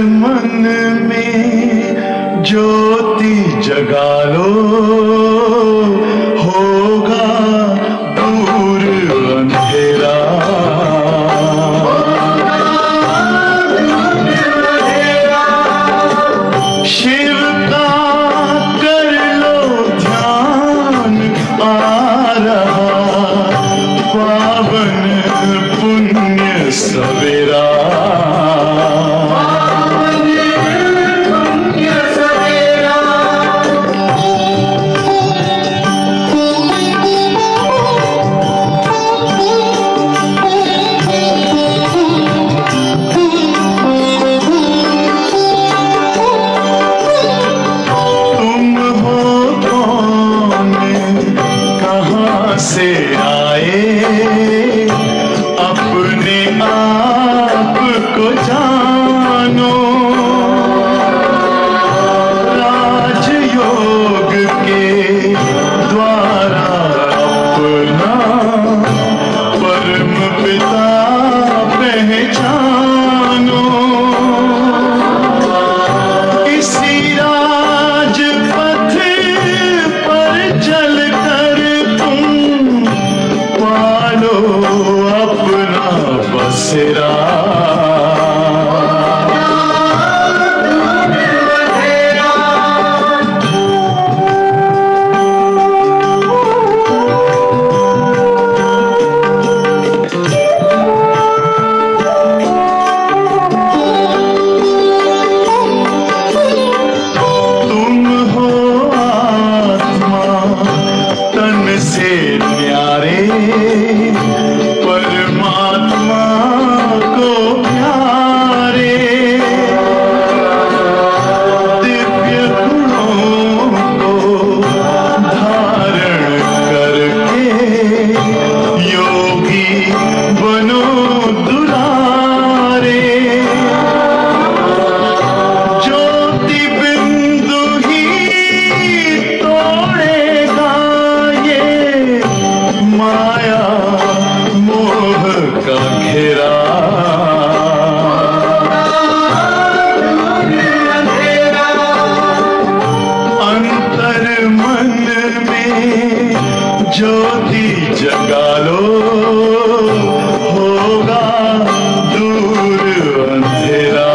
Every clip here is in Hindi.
मन में ज्योति जगा लो, होगा दूर अंधेरा। शिव का कर लो ध्यान, आ रहा पावन पुण्य सवेरा। से आए अपने आप को जानो, राजयोग के द्वारा अपना परम पिता पहचानो। इसी राजपथ पर चलकर पालो अपना बसेरा। तुम हो आत्मा तन से न्यारे, परमात्मा को प्यारे। दिव्य गुणों को धारण करके योगी बनो दुलारे। ज्योति बिंदु ही तोड़ेगा ये माया मोह का घेरा। अंतर मन में ज्योति जगा लो, होगा दूर अंधेरा।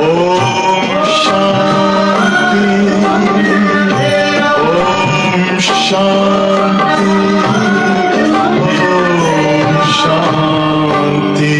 ओम शांति, ओम शांति, ओम शांति।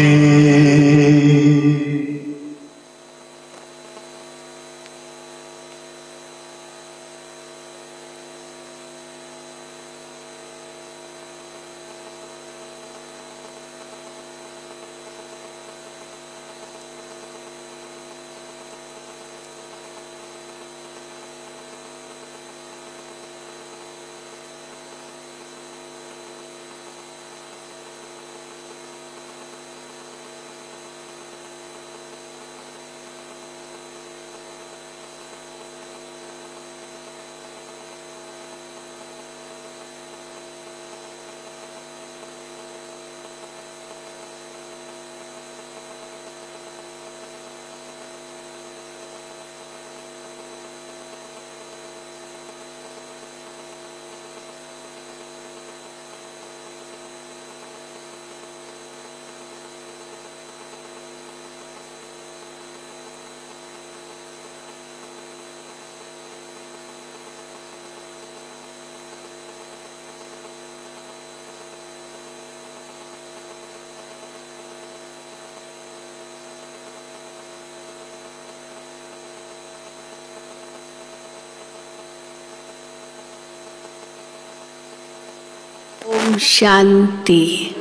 ओम शांति,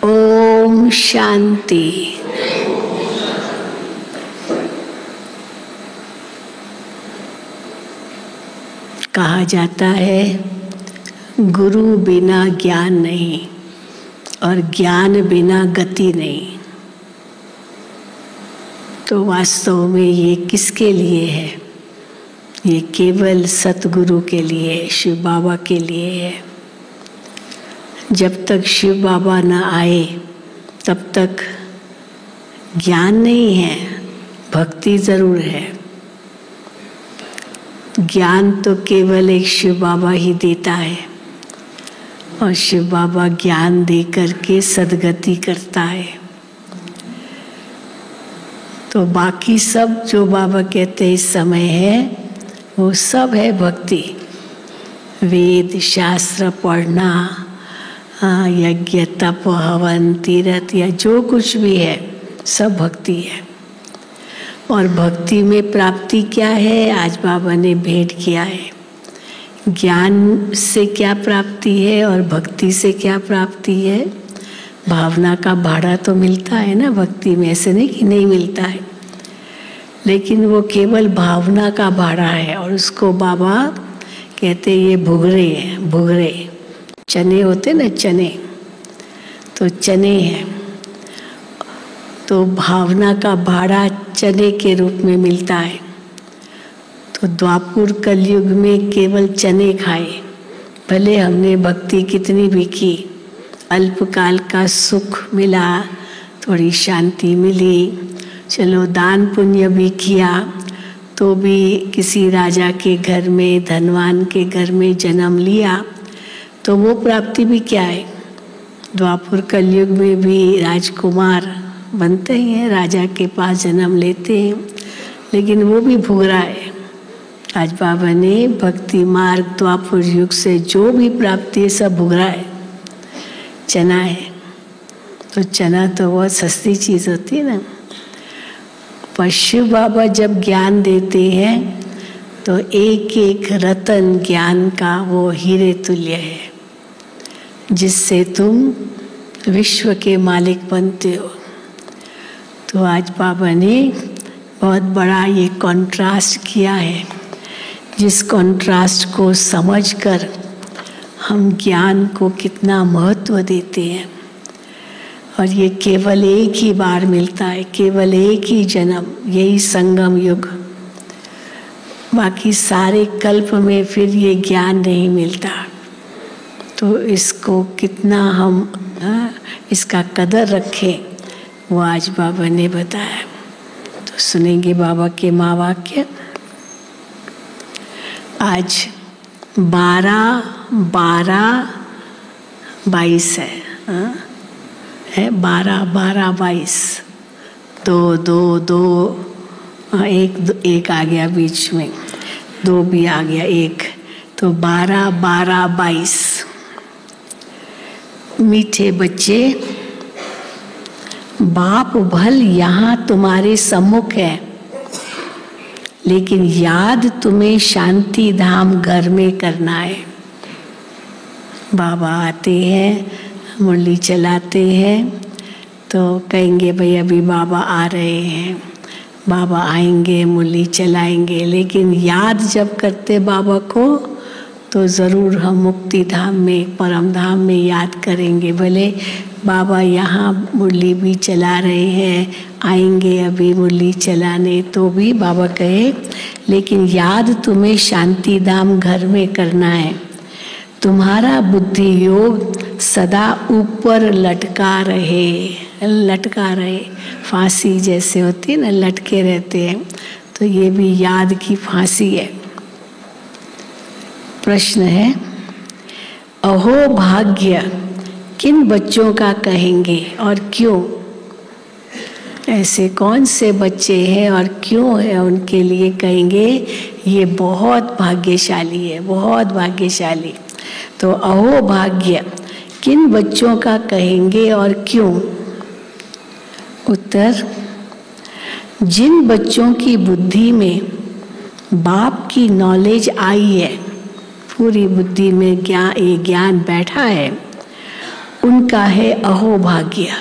ओम शांति। कहा जाता है गुरु बिना ज्ञान नहीं और ज्ञान बिना गति नहीं। तो वास्तव में ये किसके लिए है? ये केवल सतगुरु के लिए, शिव बाबा के लिए है, जब तक शिव बाबा न आए तब तक ज्ञान नहीं है, भक्ति जरूर है। ज्ञान तो केवल एक शिव बाबा ही देता है, और शिव बाबा ज्ञान दे करके सद्गति करता है। तो बाकी सब जो बाबा कहते हैं इस समय है, वो सब है भक्ति। वेद शास्त्र पढ़ना, यज्ञ तप हवन तीर्थ या जो कुछ भी है, सब भक्ति है। और भक्ति में प्राप्ति क्या है, आज बाबा ने भेंट किया है। ज्ञान से क्या प्राप्ति है और भक्ति से क्या प्राप्ति है। भावना का भाड़ा तो मिलता है ना भक्ति में, ऐसे नहीं कि नहीं मिलता है, लेकिन वो केवल भावना का भाड़ा है। और उसको बाबा कहते ये भुगरे हैं, भुगरे चने होते ना, चने, तो चने हैं। तो भावना का भाड़ा चने के रूप में मिलता है। तो द्वापुर कलयुग में केवल चने खाए, भले हमने भक्ति कितनी भी की, अल्पकाल का सुख मिला, थोड़ी शांति मिली, चलो दान पुण्य भी किया, तो भी किसी राजा के घर में, धनवान के घर में जन्म लिया, तो वो प्राप्ति भी क्या है। द्वापुर कलयुग में भी राजकुमार बनते ही हैं, राजा के पास जन्म लेते हैं, लेकिन वो भी भुगरा है। आज बाबा ने भक्ति मार्ग द्वापुर युग से जो भी प्राप्ति है सब भुगरा है, चना है। तो चना तो बहुत सस्ती चीज़ होती है ना। पर शिव बाबा जब ज्ञान देते हैं तो एक एक रतन ज्ञान का वो हीरे तुल्य है, जिससे तुम विश्व के मालिक बनते हो। तो आज बाबा ने बहुत बड़ा ये कॉन्ट्रास्ट किया है, जिस कॉन्ट्रास्ट को समझकर हम ज्ञान को कितना महत्व देते हैं। और ये केवल एक ही बार मिलता है, केवल एक ही जन्म, यही संगम युग। बाकी सारे कल्प में फिर ये ज्ञान नहीं मिलता। तो इसको कितना हम इसका कदर रखें, वो आज बाबा ने बताया। तो सुनेंगे बाबा के माँ वाक्य। आज 12-12-22 है 12-12-22, 2-2-2, एक आ गया बीच में, 2 भी आ गया, 1, तो 12-12-22। मीठे बच्चे, बाप भल यहाँ तुम्हारे सम्मुख है, लेकिन याद तुम्हें शांति धाम घर में करना है। बाबा आते हैं, मुरली चलाते हैं, तो कहेंगे भाई अभी बाबा आ रहे हैं, बाबा आएंगे मुरली चलाएंगे, लेकिन याद जब करते बाबा को तो ज़रूर हम मुक्ति धाम में, परम धाम में याद करेंगे। भले बाबा यहाँ मुरली भी चला रहे हैं, आएंगे अभी मुरली चलाने, तो भी बाबा कहे लेकिन याद तुम्हें शांति धाम घर में करना है। तुम्हारा बुद्धि योग सदा ऊपर लटका रहे, फांसी जैसे होती है ना, लटके रहते हैं, तो ये भी याद की फांसी है। प्रश्न है, अहो भाग्य किन बच्चों का कहेंगे और क्यों? ऐसे कौन से बच्चे हैं और क्यों है उनके लिए कहेंगे ये बहुत भाग्यशाली है, बहुत भाग्यशाली। तो अहो भाग्य किन बच्चों का कहेंगे और क्यों? उत्तर, जिन बच्चों की बुद्धि में बाप की नॉलेज आई है, पूरी बुद्धि में ज्ञान बैठा है, उनका है अहो भाग्य।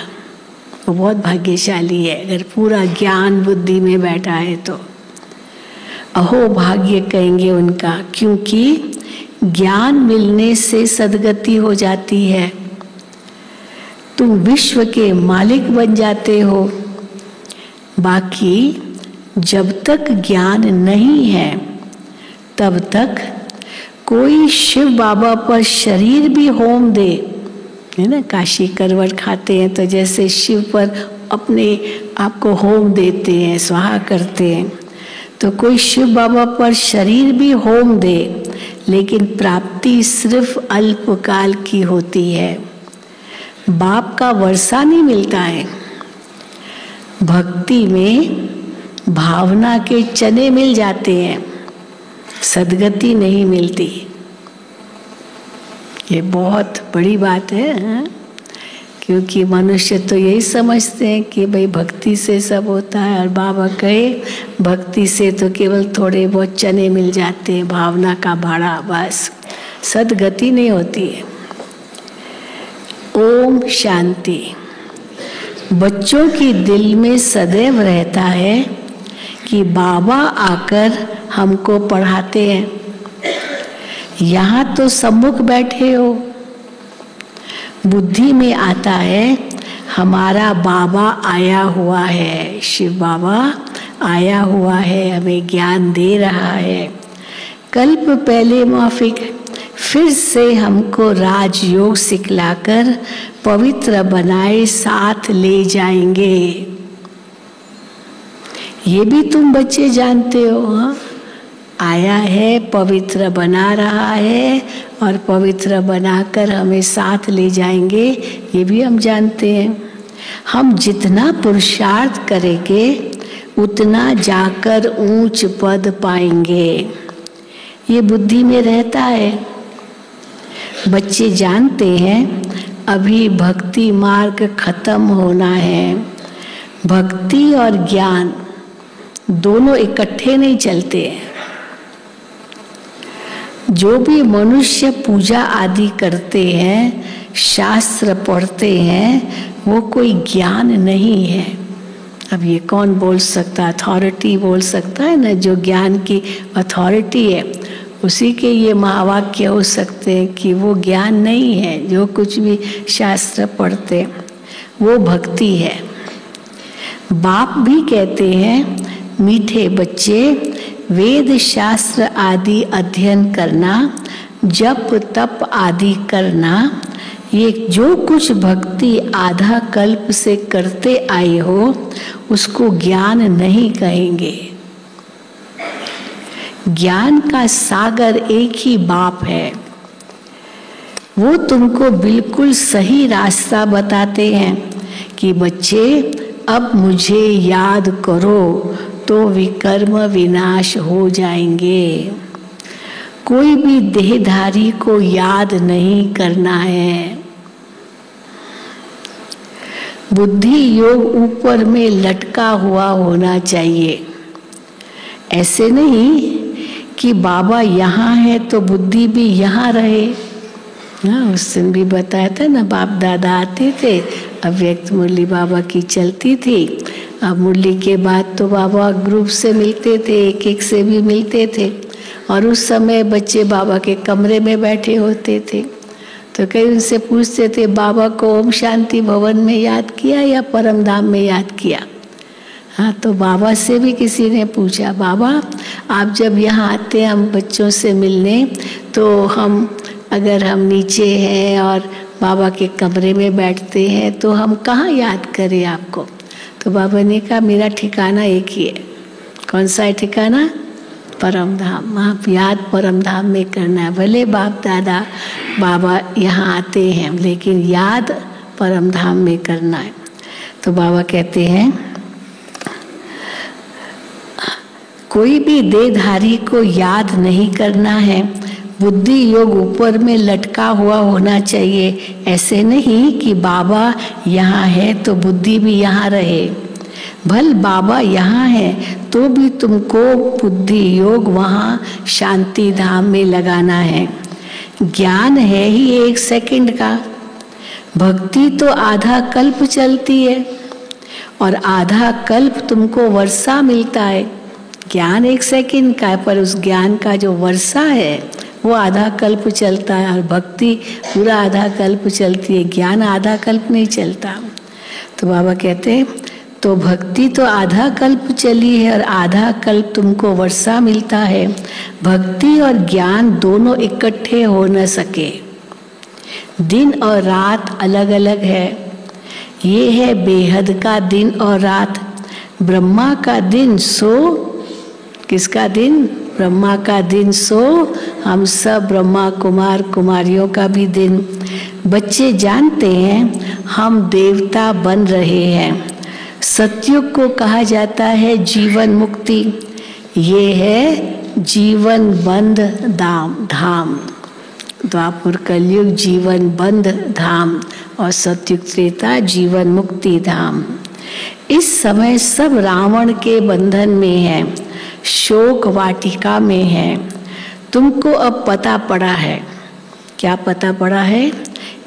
वो बहुत भाग्यशाली है अगर पूरा ज्ञान बुद्धि में बैठा है तो। अहो भाग्य कहेंगे उनका, क्योंकि ज्ञान मिलने से सद्गति हो जाती है, तुम विश्व के मालिक बन जाते हो। बाकी जब तक ज्ञान नहीं है तब तक कोई शिव बाबा पर शरीर भी होम दे है ना। काशी करवट खाते हैं तो जैसे शिव पर अपने आप को होम देते हैं, स्वाहा करते हैं, तो कोई शिव बाबा पर शरीर भी होम दे, लेकिन प्राप्ति सिर्फ अल्पकाल की होती है। बाप का वर्षा नहीं मिलता है। भक्ति में भावना के चने मिल जाते हैं, सद्गति नहीं मिलती। ये बहुत बड़ी बात है, हाँ? क्योंकि मनुष्य तो यही समझते हैं कि भाई भक्ति से सब होता है, और बाबा कहे भक्ति से तो केवल थोड़े बहुत चने मिल जाते हैं, भावना का भाड़ा, बस सद्गति नहीं होती है। ओम शांति। बच्चों की दिल में सदैव रहता है कि बाबा आकर हमको पढ़ाते हैं। यहाँ तो सम्मुख बैठे हो, बुद्धि में आता है हमारा बाबा आया हुआ है, शिव बाबा आया हुआ है, हमें ज्ञान दे रहा है। कल्प पहले माफिक फिर से हमको राजयोग सिखलाकर पवित्र बनाए साथ ले जाएंगे। ये भी तुम बच्चे जानते हो, हाँ? आया है, पवित्र बना रहा है, और पवित्र बनाकर हमें साथ ले जाएंगे, ये भी हम जानते हैं। हम जितना पुरुषार्थ करेंगे उतना जाकर ऊंच पद पाएंगे, ये बुद्धि में रहता है। बच्चे जानते हैं अभी भक्ति मार्ग खत्म होना है। भक्ति और ज्ञान दोनों इकट्ठे नहीं चलते हैं। जो भी मनुष्य पूजा आदि करते हैं, शास्त्र पढ़ते हैं, वो कोई ज्ञान नहीं है। अब ये कौन बोल सकता, अथॉरिटी बोल सकता है ना, जो ज्ञान की अथॉरिटी है उसी के ये महावाक्य हो सकते हैं कि वो ज्ञान नहीं है। जो कुछ भी शास्त्र पढ़ते वो भक्ति है। बाप भी कहते हैं मीठे बच्चे, वेद शास्त्र आदि अध्ययन करना, जप तप आदि करना, ये जो कुछ भक्ति आधा कल्प से करते आए हो उसको ज्ञान नहीं कहेंगे। ज्ञान का सागर एक ही बाप है। वो तुमको बिल्कुल सही रास्ता बताते हैं कि बच्चे अब मुझे याद करो तो विकर्म विनाश हो जाएंगे। कोई भी देहधारी को याद नहीं करना है। बुद्धि योग ऊपर में लटका हुआ होना चाहिए। ऐसे नहीं कि बाबा यहाँ है तो बुद्धि भी यहाँ रहे। हाँ, उस दिन भी बताया था ना, बाप दादा आते थे, अव्यक्त मुरली बाबा की चलती थी। अब मुरली के बाद तो बाबा ग्रुप से मिलते थे, एक एक से भी मिलते थे, और उस समय बच्चे बाबा के कमरे में बैठे होते थे। तो कई उनसे पूछते थे, बाबा को ओम शांति भवन में याद किया या परम धाम में याद किया? हाँ, तो बाबा से भी किसी ने पूछा, बाबा आप जब यहाँ आते हैं हम बच्चों से मिलने, तो हम अगर हम नीचे हैं और बाबा के कमरे में बैठते हैं तो हम कहाँ याद करें आपको? तो बाबा ने कहा मेरा ठिकाना एक ही है। कौन सा है ठिकाना? परम धाम। आप याद परम धाम में करना है। भले बाप दादा बाबा यहाँ आते हैं, लेकिन याद परम धाम में करना है। तो बाबा कहते हैं कोई भी देहधारी को याद नहीं करना है। बुद्धि योग ऊपर में लटका हुआ होना चाहिए। ऐसे नहीं कि बाबा यहाँ है तो बुद्धि भी यहाँ रहे। भल बाबा यहाँ है तो भी तुमको बुद्धि योग वहाँ शांति धाम में लगाना है। ज्ञान है ही 1 सेकंड का। भक्ति तो आधा कल्प चलती है, और आधा कल्प तुमको वर्षा मिलता है। ज्ञान 1 सेकंड का है, पर उस ज्ञान का जो वर्षा है वो आधा कल्प चलता है, और भक्ति पूरा आधा कल्प चलती है। ज्ञान आधा कल्प नहीं चलता। तो बाबा कहते हैं तो भक्ति तो आधा कल्प चली है और आधा कल्प तुमको वर्षा मिलता है। भक्ति और ज्ञान दोनों इकट्ठे हो न सके। दिन और रात अलग अलग है। ये है बेहद का दिन और रात। ब्रह्मा का दिन सो, किसका दिन? ब्रह्मा का दिन सो हम सब ब्रह्मा कुमार कुमारियों का भी दिन। बच्चे जानते हैं हम देवता बन रहे हैं। सतयुग को कहा जाता है जीवन मुक्ति। ये है जीवन बंद धाम। द्वापर कलयुग जीवन बंद धाम और सतयुग त्रेता जीवन मुक्ति धाम। इस समय सब रावण के बंधन में है, शोक वाटिका में है। तुमको अब पता पड़ा है। क्या पता पड़ा है?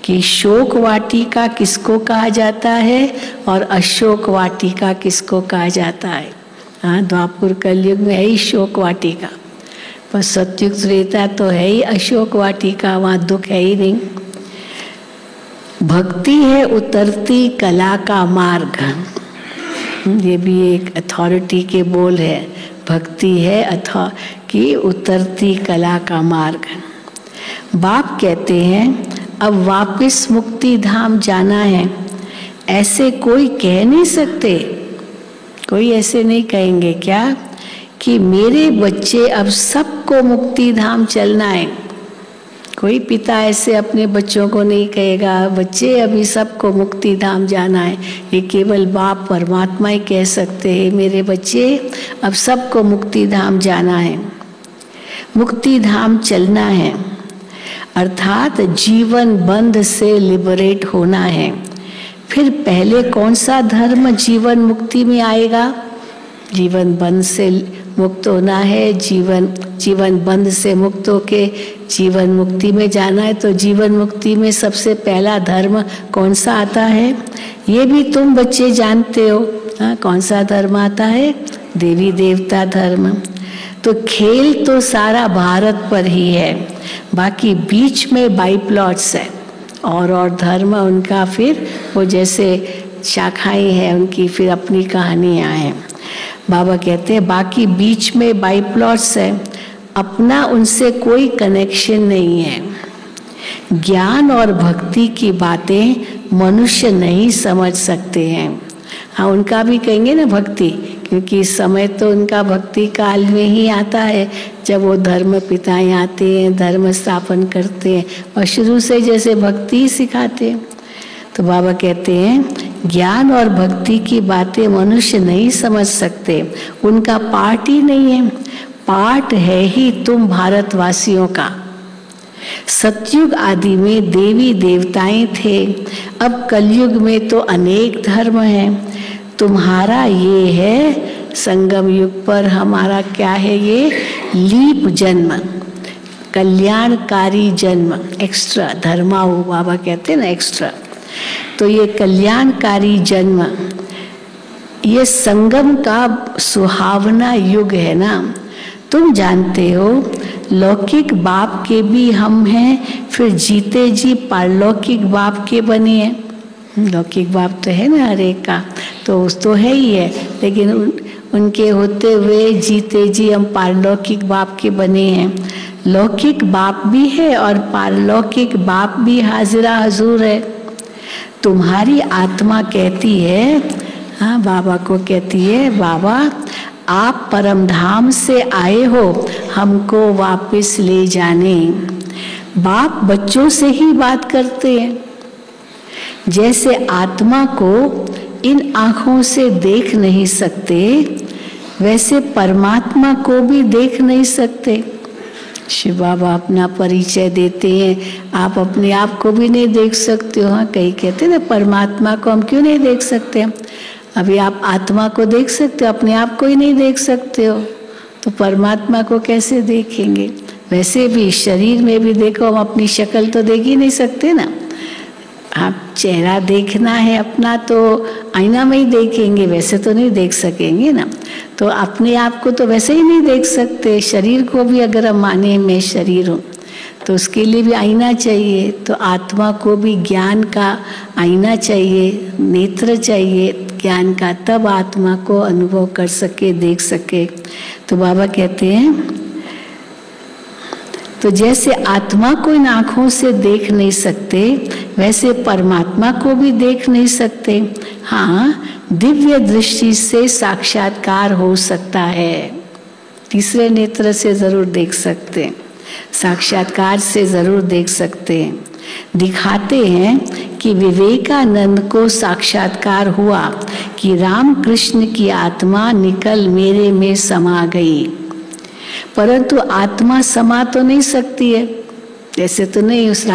कि शोक वाटिका किसको कहा जाता है और अशोक वाटिका किसको कहा जाता है। हाँ, द्वापर कलयुग में है ही शोक वाटिका, पर सतयुग त्रेता तो है ही अशोक वाटिका, वहाँ दुख है ही नहीं। भक्ति है उतरती कला का मार्ग। ये भी एक अथॉरिटी के बोल है। भक्ति है कि उतरती कला का मार्ग। बाप कहते हैं अब वापस मुक्ति धाम जाना है। ऐसे कोई कह नहीं सकते, कोई ऐसे नहीं कहेंगे क्या कि मेरे बच्चे अब सबको मुक्ति धाम चलना है। कोई पिता ऐसे अपने बच्चों को नहीं कहेगा बच्चे अभी सबको मुक्ति धाम जाना है। ये केवल बाप परमात्मा ही कह सकते हैं मेरे बच्चे अब सबको मुक्ति धाम जाना है, मुक्ति धाम चलना है। अर्थात जीवन बंध से लिबरेट होना है। फिर पहले कौन सा धर्म जीवन मुक्ति में आएगा? जीवन बंध से मुक्त होना है, जीवन बंध से मुक्त होके जीवन मुक्ति में जाना है। तो जीवन मुक्ति में सबसे पहला धर्म कौन सा आता है? ये भी तुम बच्चे जानते हो। हाँ, कौन सा धर्म आता है? देवी देवता धर्म। तो खेल तो सारा भारत पर ही है, बाकी बीच में बाई प्लॉट्स है और धर्म उनका फिर वो जैसे शाखाएं हैं उनकी फिर अपनी कहानियां हैं। बाबा कहते हैं बाकी बीच में बाई प्लॉट्स है, अपना उनसे कोई कनेक्शन नहीं है। ज्ञान और भक्ति की बातें मनुष्य नहीं समझ सकते हैं। हाँ, उनका भी कहेंगे ना भक्ति, क्योंकि इस समय तो उनका भक्ति काल में ही आता है जब वो धर्म पिताएं आते हैं, धर्म स्थापन करते हैं और शुरू से जैसे भक्ति सिखाते हैं। तो बाबा कहते हैं ज्ञान और भक्ति की बातें मनुष्य नहीं समझ सकते, उनका पार्ट ही नहीं है। पार्ट है ही तुम भारतवासियों का। सतयुग आदि में देवी देवताएं थे, अब कलयुग में तो अनेक धर्म हैं। तुम्हारा ये है संगम युग पर हमारा क्या है? ये लीप जन्म, कल्याणकारी जन्म, एक्स्ट्रा धर्माऊ बाबा कहते हैं ना एक्स्ट्रा। तो ये कल्याणकारी जन्म, ये संगम का सुहावना युग है ना। तुम जानते हो लौकिक बाप के भी हम हैं, फिर जीते जी पारलौकिक बाप के बने हैं। लौकिक बाप तो है ना हर एक का, तो उस तो है ही है, लेकिन उनके होते हुए जीते जी हम पारलौकिक बाप के बने हैं। लौकिक बाप भी है और पारलौकिक बाप भी हाजिरा हजूर है। तुम्हारी आत्मा कहती है, हाँ बाबा को कहती है बाबा आप परम धाम से आए हो हमको वापस ले जाने। बाप बच्चों से ही बात करते हैं। जैसे आत्मा को इन आँखों से देख नहीं सकते, वैसे परमात्मा को भी देख नहीं सकते। शिव बाबा अपना परिचय देते हैं, आप अपने आप को भी नहीं देख सकते हो। हाँ, कई कहते हैं ना परमात्मा को हम क्यों नहीं देख सकते? अभी आप आत्मा को देख सकते हो, अपने आप को ही नहीं देख सकते हो, तो परमात्मा को कैसे देखेंगे? वैसे भी शरीर में भी देखो, हम अपनी शक्ल तो देख ही नहीं सकते ना। आप चेहरा देखना है अपना तो आईना में ही देखेंगे, वैसे तो नहीं देख सकेंगे ना। तो अपने आप को तो वैसे ही नहीं देख सकते। शरीर को भी अगर हम माने मैं शरीर हूँ तो उसके लिए भी आईना चाहिए। तो आत्मा को भी ज्ञान का आईना चाहिए, नेत्र चाहिए ज्ञान का, तब आत्मा को अनुभव कर सके, देख सके। तो बाबा कहते हैं तो जैसे आत्मा को इन आँखों से देख नहीं सकते, वैसे परमात्मा को भी देख नहीं सकते। हाँ, दिव्य दृष्टि से साक्षात्कार हो सकता है, तीसरे नेत्र से जरूर देख सकते हैं, साक्षात्कार से जरूर देख सकते हैं। दिखाते हैं कि विवेकानंद को साक्षात्कार हुआ कि राम कृष्ण की आत्मा निकल मेरे में समा गई, परंतु आत्मा समा तो नहीं सकती है, जैसे तो नहीं उस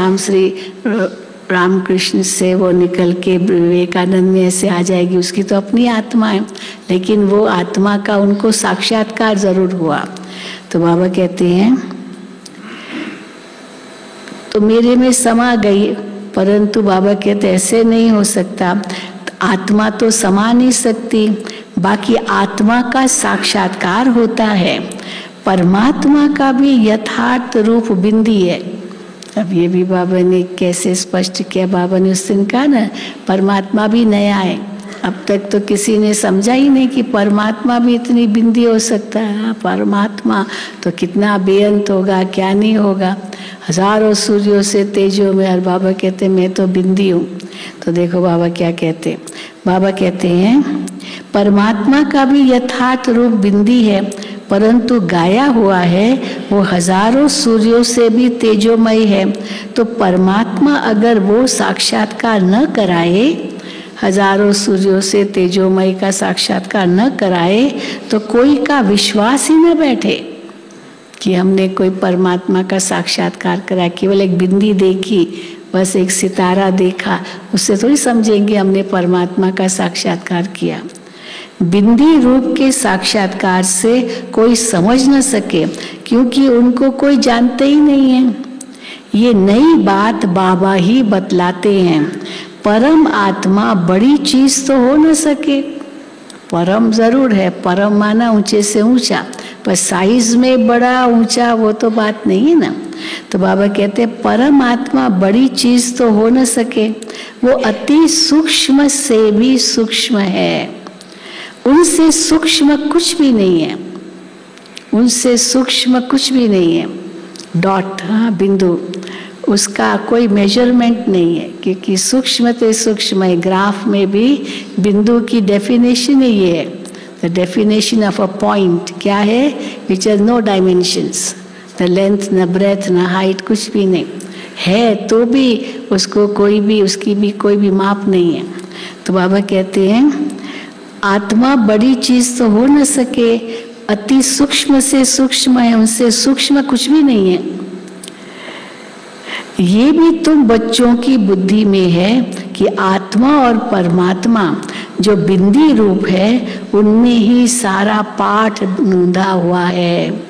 रामकृष्ण से वो निकल के विवेकानंद में ऐसे आ जाएगी, उसकी तो अपनी आत्मा है, लेकिन वो आत्मा का उनको साक्षात्कार जरूर हुआ। तो बाबा कहते हैं तो मेरे में समा गई, परंतु बाबा कहते ऐसे नहीं हो सकता, आत्मा तो समा नहीं सकती, बाकी आत्मा का साक्षात्कार होता है, परमात्मा का भी यथार्थ रूप बिंदी है। अब ये भी बाबा ने कैसे स्पष्ट किया, बाबा ने उस दिन कहा ना परमात्मा भी नया है, अब तक तो किसी ने समझा ही नहीं कि परमात्मा भी इतनी बिंदी हो सकता है। परमात्मा तो कितना बेअंत होगा, क्या नहीं होगा, हजारों सूर्यों से तेजों में, और बाबा कहते मैं तो बिंदी हूँ। तो देखो बाबा क्या कहते, बाबा कहते हैं परमात्मा का भी यथार्थ रूप बिंदी है, परंतु गाया हुआ है वो हजारों सूर्यों से भी तेजोमय है। तो परमात्मा अगर वो साक्षात्कार न कराए, हजारों सूर्यों से तेजोमय का साक्षात्कार न कराए, तो कोई का विश्वास ही न बैठे कि हमने कोई परमात्मा का साक्षात्कार करा। केवल एक बिंदी देखी, बस एक सितारा देखा, उससे थोड़ी समझेंगे हमने परमात्मा का साक्षात्कार किया। बिंदी रूप के साक्षात्कार से कोई समझ न सके, क्योंकि उनको कोई जानते ही नहीं है। ये नई बात बाबा ही बतलाते हैं। परम आत्मा बड़ी चीज तो हो न सके, परम जरूर है, परम माना ऊंचे से ऊंचा, पर साइज में बड़ा ऊंचा वो तो बात नहीं है ना। तो बाबा कहते हैं परम आत्मा बड़ी चीज तो हो न सके, वो अति सूक्ष्म से भी सूक्ष्म है, उनसे सूक्ष्म कुछ भी नहीं है, उनसे सूक्ष्म कुछ भी नहीं है। डॉट, हाँ बिंदु, उसका कोई मेजरमेंट नहीं है, क्योंकि सूक्ष्म से सूक्ष्म है। ग्राफ में भी बिंदु की डेफिनेशन ही ये है, the definition of a point क्या है, विच हैज नो डायमेंशंस, न लेंथ न ब्रेथ न हाइट, कुछ भी नहीं है, तो भी उसको कोई भी, उसकी भी कोई भी माप नहीं है। तो बाबा कहते हैं आत्मा बड़ी चीज तो हो न सके, अति सूक्ष्म से सूक्ष्म है, उनसे सूक्ष्म कुछ भी नहीं है। ये भी तुम बच्चों की बुद्धि में है कि आत्मा और परमात्मा जो बिंदी रूप है, उनमें ही सारा पाठ नूंधा हुआ है।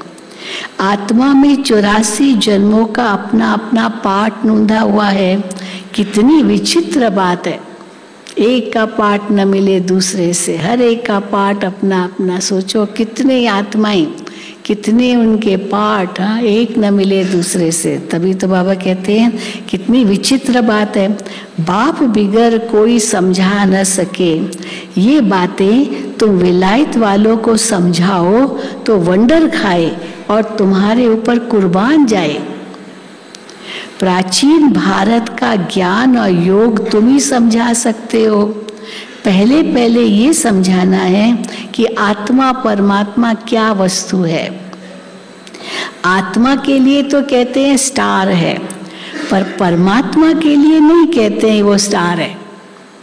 आत्मा में 84 जन्मों का अपना अपना पाठ नूंधा हुआ है। कितनी विचित्र बात है, एक का पाठ न मिले दूसरे से, हर एक का पाठ अपना अपना। सोचो कितने आत्माएं, कितने उनके पाठ, हाँ, एक न मिले दूसरे से। तभी तो बाबा कहते हैं कितनी विचित्र बात है, बाप बिगर कोई समझा न सके। ये बातें तुम विलायत वालों को समझाओ तो वंडर खाए और तुम्हारे ऊपर कुर्बान जाए। प्राचीन भारत का ज्ञान और योग तुम ही समझा सकते हो। पहले पहले ये समझाना है कि आत्मा परमात्मा क्या वस्तु है। आत्मा के लिए तो कहते हैं स्टार है, पर परमात्मा के लिए नहीं कहते हैं वो स्टार है।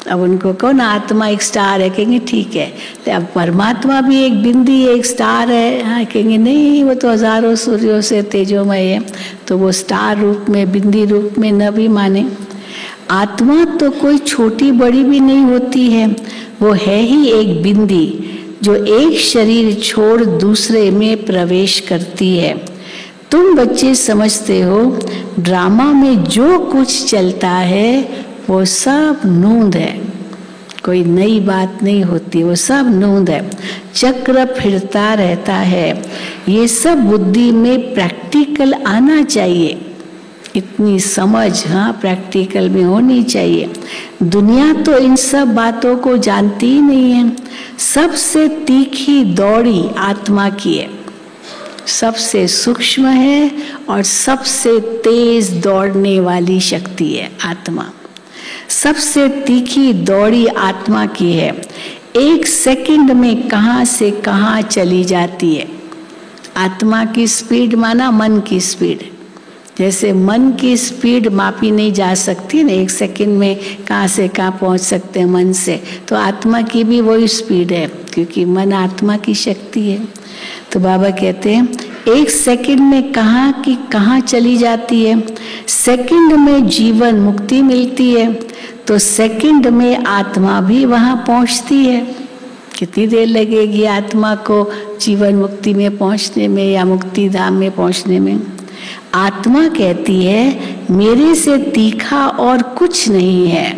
अब उनको कहो ना आत्मा एक स्टार है, कहेंगे ठीक है, अब परमात्मा भी एक बिंदी है, एक स्टार है, हाँ, कहेंगे नहीं वो तो हजारों सूर्यों से तेजोमय है, तो वो स्टार रूप में, बिंदी रूप में न भी माने। आत्मा तो कोई छोटी बड़ी भी नहीं होती है, वो है ही एक बिंदी जो एक शरीर छोड़ दूसरे में प्रवेश करती है। तुम बच्चे समझते हो ड्रामा में जो कुछ चलता है वो सब नूंद है, कोई नई बात नहीं होती, वो सब नूंद है, चक्र फिरता रहता है। ये सब बुद्धि में प्रैक्टिकल आना चाहिए, इतनी समझ, हाँ, प्रैक्टिकल में होनी चाहिए। दुनिया तो इन सब बातों को जानती ही नहीं है। सबसे तीखी दौड़ी आत्मा की है, सबसे सूक्ष्म है और सबसे तेज दौड़ने वाली शक्ति है आत्मा। सबसे तीखी दौड़ी आत्मा की है। 1 सेकंड में कहाँ से कहाँ चली जाती है। आत्मा की स्पीड माना मन की स्पीड। जैसे मन की स्पीड मापी नहीं जा सकती ना, 1 सेकंड में कहाँ से कहाँ पहुँच सकते हैं मन से, तो आत्मा की भी वही स्पीड है, क्योंकि मन आत्मा की शक्ति है। तो बाबा कहते हैं 1 सेकंड में कहाँ की कहाँ चली जाती है। सेकंड में जीवन मुक्ति मिलती है, तो सेकंड में आत्मा भी वहाँ पहुँचती है। कितनी देर लगेगी आत्मा को जीवन मुक्ति में पहुँचने में या मुक्ति धाम में पहुँचने में। आत्मा कहती है मेरे से तीखा और कुछ नहीं है।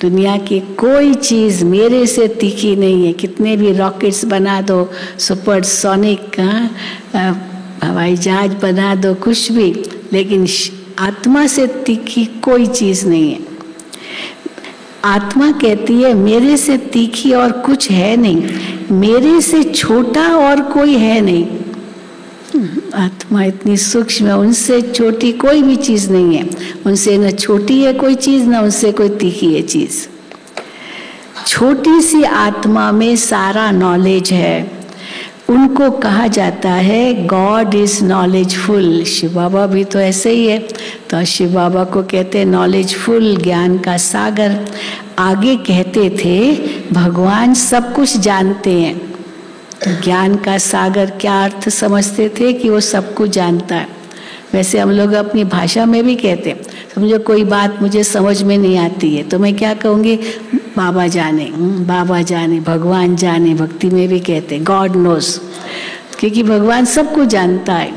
दुनिया की कोई चीज़ मेरे से तीखी नहीं है। कितने भी रॉकेट्स बना दो, सुपरसोनिक हवाई जहाज बना दो, कुछ भी, लेकिन आत्मा से तीखी कोई चीज़ नहीं है। आत्मा कहती है मेरे से तीखी और कुछ है नहीं, मेरे से छोटा और कोई है नहीं। आत्मा इतनी सूक्ष्म है, उनसे छोटी कोई भी चीज़ नहीं है। उनसे न छोटी है कोई चीज़, न उनसे कोई तीखी है चीज़। छोटी सी आत्मा में सारा नॉलेज है। उनको कहा जाता है गॉड इज नॉलेजफुल। शिव बाबा भी तो ऐसे ही है, तो शिव बाबा को कहते हैं नॉलेजफुल, ज्ञान का सागर। आगे कहते थे भगवान सब कुछ जानते हैं। ज्ञान का सागर क्या अर्थ समझते थे कि वो सब कुछ जानता है। वैसे हम लोग अपनी भाषा में भी कहते हैं, समझो कोई बात मुझे समझ में नहीं आती है तो मैं क्या कहूँगी, बाबा जाने, बाबा जाने, भगवान जाने। भक्ति में भी कहते हैं गॉड नोस, क्योंकि भगवान सब कुछ जानता है।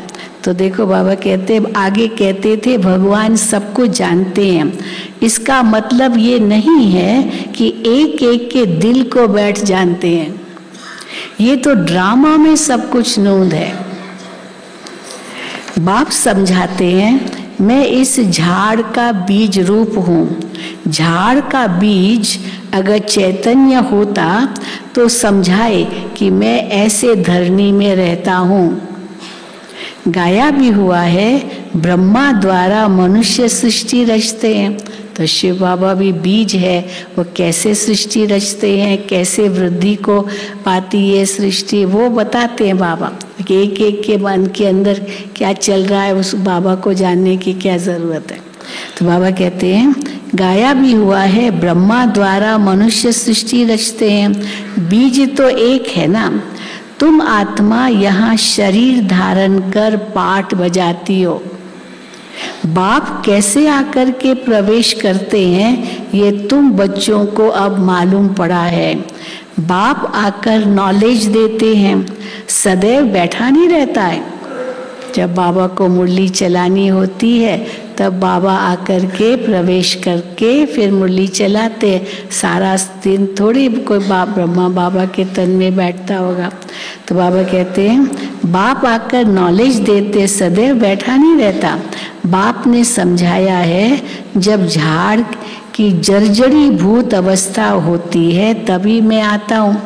तो देखो बाबा कहते, आगे कहते थे भगवान सब कुछ जानते हैं। इसका मतलब ये नहीं है कि एक एक के दिल को बैठ जानते हैं। ये तो ड्रामा में सब कुछ नूंद है। बाप समझाते हैं मैं इस झाड़ का बीज रूप हूँ। झाड़ का बीज अगर चैतन्य होता तो समझाए कि मैं ऐसे धरनी में रहता हूँ। गाया भी हुआ है ब्रह्मा द्वारा मनुष्य सृष्टि रचते हैं। तो शिव बाबा भी बीज है, वो कैसे सृष्टि रचते हैं, कैसे वृद्धि को पाती है सृष्टि, वो बताते हैं बाबा। कि एक एक के मन के अंदर क्या चल रहा है उस बाबा को जानने की क्या ज़रूरत है। तो बाबा कहते हैं गाया भी हुआ है ब्रह्मा द्वारा मनुष्य सृष्टि रचते हैं। बीज तो एक है ना, तुम आत्मा यहाँ शरीर धारण कर पाठ बजाती हो। बाप कैसे आकर के प्रवेश करते हैं ये तुम बच्चों को अब मालूम पड़ा है। बाप आकर नॉलेज देते हैं, सदैव बैठा नहीं रहता है। जब बाबा को मुरली चलानी होती है तब बाबा आकर के प्रवेश करके फिर मुरली चलाते। सारा दिन थोड़ी कोई ब्रह्मा बाबा के तन में बैठता होगा। तो बाबा कहते हैं बाप आकर नॉलेज देते, सदैव बैठा नहीं रहता। बाप ने समझाया है जब झाड़ की जर्जरी भूत अवस्था होती है तभी मैं आता हूँ।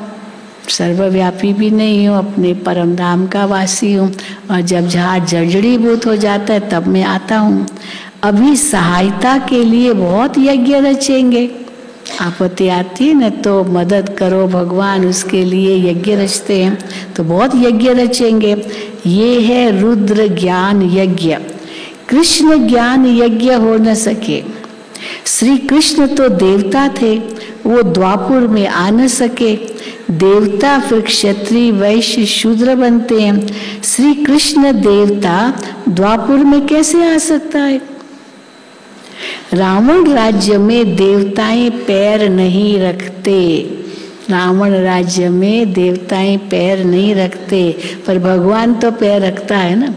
सर्वव्यापी भी नहीं हूँ, अपने परम धाम का वासी हूँ। और जब झाड़ जर्जरी भूत हो जाता है तब मैं आता हूँ। अभी सहायता के लिए बहुत यज्ञ रचेंगे। आपत्ति आती है न तो मदद करो भगवान, उसके लिए यज्ञ रचते हैं। तो बहुत यज्ञ रचेंगे। ये है रुद्र ज्ञान यज्ञ। कृष्ण ज्ञान यज्ञ हो न सके। श्री कृष्ण तो देवता थे, वो द्वापुर में आ न सके। देवता फिर क्षत्रिय वैश्य शूद्र बनते हैं। श्री कृष्ण देवता द्वापुर में कैसे आ सकता है। रावण राज्य में देवताएं पैर नहीं रखते। रावण राज्य में देवताएं पैर नहीं रखते, पर भगवान तो पैर रखता है ना।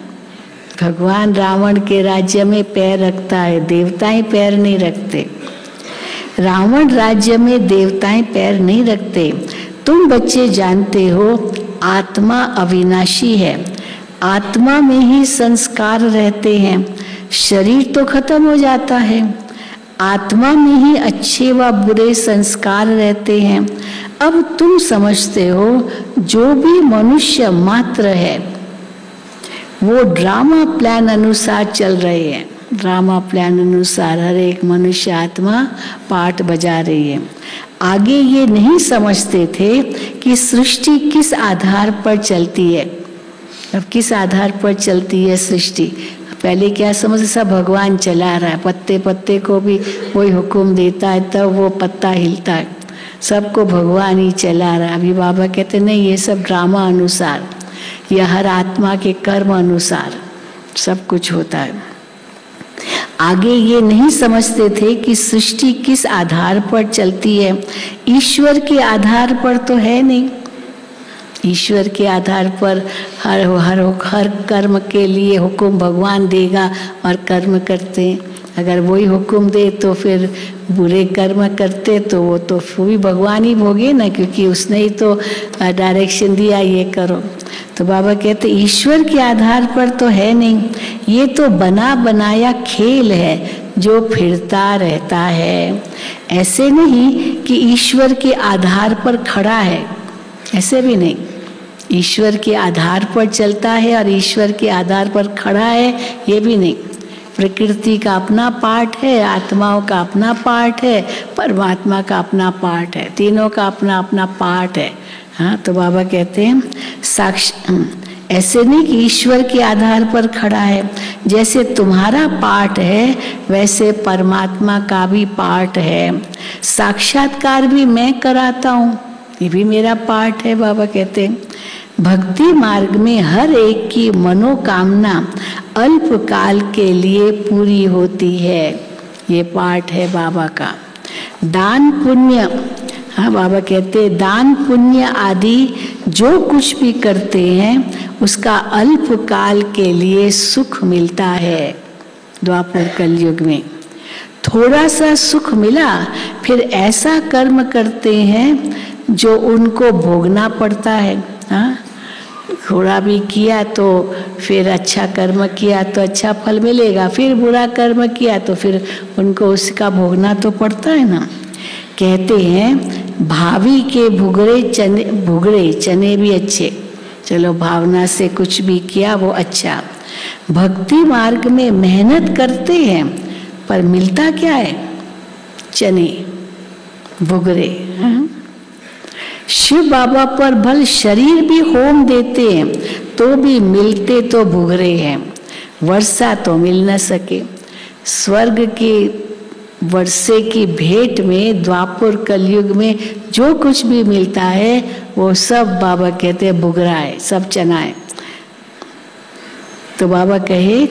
भगवान रावण के राज्य में पैर रखता है, देवताएं पैर नहीं रखते। रावण राज्य में देवताएं पैर नहीं रखते। तुम बच्चे जानते हो आत्मा अविनाशी है। आत्मा में ही संस्कार रहते हैं। शरीर तो खत्म हो जाता है, आत्मा में ही अच्छे व बुरे संस्कार रहते हैं। अब तुम समझते हो जो भी मनुष्य मात्र है वो ड्रामा प्लान अनुसार चल रहे हैं। ड्रामा प्लान अनुसार हर एक मनुष्य आत्मा पाठ बजा रही है। आगे ये नहीं समझते थे कि सृष्टि किस आधार पर चलती है। अब किस आधार पर चलती है सृष्टि? पहले क्या समझ, सब भगवान चला रहा है, पत्ते पत्ते को भी कोई हुक्म देता है तब वो पत्ता हिलता है, सबको भगवान ही चला रहा है। अभी बाबा कहते नहीं, ये सब ड्रामा अनुसार या हर आत्मा के कर्म अनुसार सब कुछ होता है। आगे ये नहीं समझते थे कि सृष्टि किस आधार पर चलती है। ईश्वर के आधार पर तो है नहीं। ईश्वर के आधार पर हर कर्म के लिए हुक्म भगवान देगा और कर्म करते हैं। अगर वही हुक्म दे तो फिर बुरे कर्म करते तो वो भी भगवान ही भोगे ना, क्योंकि उसने ही तो डायरेक्शन दिया ये करो। तो बाबा कहते ईश्वर के आधार पर तो है नहीं, ये तो बना बनाया खेल है जो फिरता रहता है। ऐसे नहीं कि ईश्वर के आधार पर खड़ा है, ऐसे भी नहीं। ईश्वर के आधार पर चलता है और ईश्वर के आधार पर खड़ा है, ये भी नहीं। प्रकृति का अपना पार्ट है, आत्माओं का अपना पार्ट है, परमात्मा का अपना पार्ट है, तीनों का अपना अपना पार्ट है। हाँ, तो बाबा कहते हैं ऐसे नहीं कि ईश्वर के आधार पर खड़ा है। जैसे तुम्हारा पार्ट है वैसे परमात्मा का भी पार्ट है। साक्षात्कार भी मैं कराता हूँ, ये भी मेरा पार्ट है। बाबा कहते हैं भक्ति मार्ग में हर एक की मनोकामना अल्प काल के लिए पूरी होती है, ये पार्ट है बाबा का। दान पुण्य, हाँ बाबा कहते हैं दान पुण्य आदि जो कुछ भी करते हैं उसका अल्प काल के लिए सुख मिलता है। द्वापर कलयुग में थोड़ा सा सुख मिला, फिर ऐसा कर्म करते हैं जो उनको भोगना पड़ता है। हाँ, थोड़ा भी किया तो फिर अच्छा कर्म किया तो अच्छा फल मिलेगा, फिर बुरा कर्म किया तो फिर उनको उसका भोगना तो पड़ता है ना। कहते हैं भावी के भुगड़े चने भी अच्छे। चलो भावना से कुछ भी किया वो अच्छा। भक्ति मार्ग में मेहनत करते हैं पर मिलता क्या है? चने भुगड़े। शिव बाबा पर भल शरीर भी होम देते हैं तो भी मिलते तो भुगरे हैं। वर्षा तो मिल न सके। स्वर्ग के वर्षे की भेंट में द्वापर कलयुग में जो कुछ भी मिलता है वो सब बाबा कहते हैं भुगरा है, सब चना है। तो बाबा कहे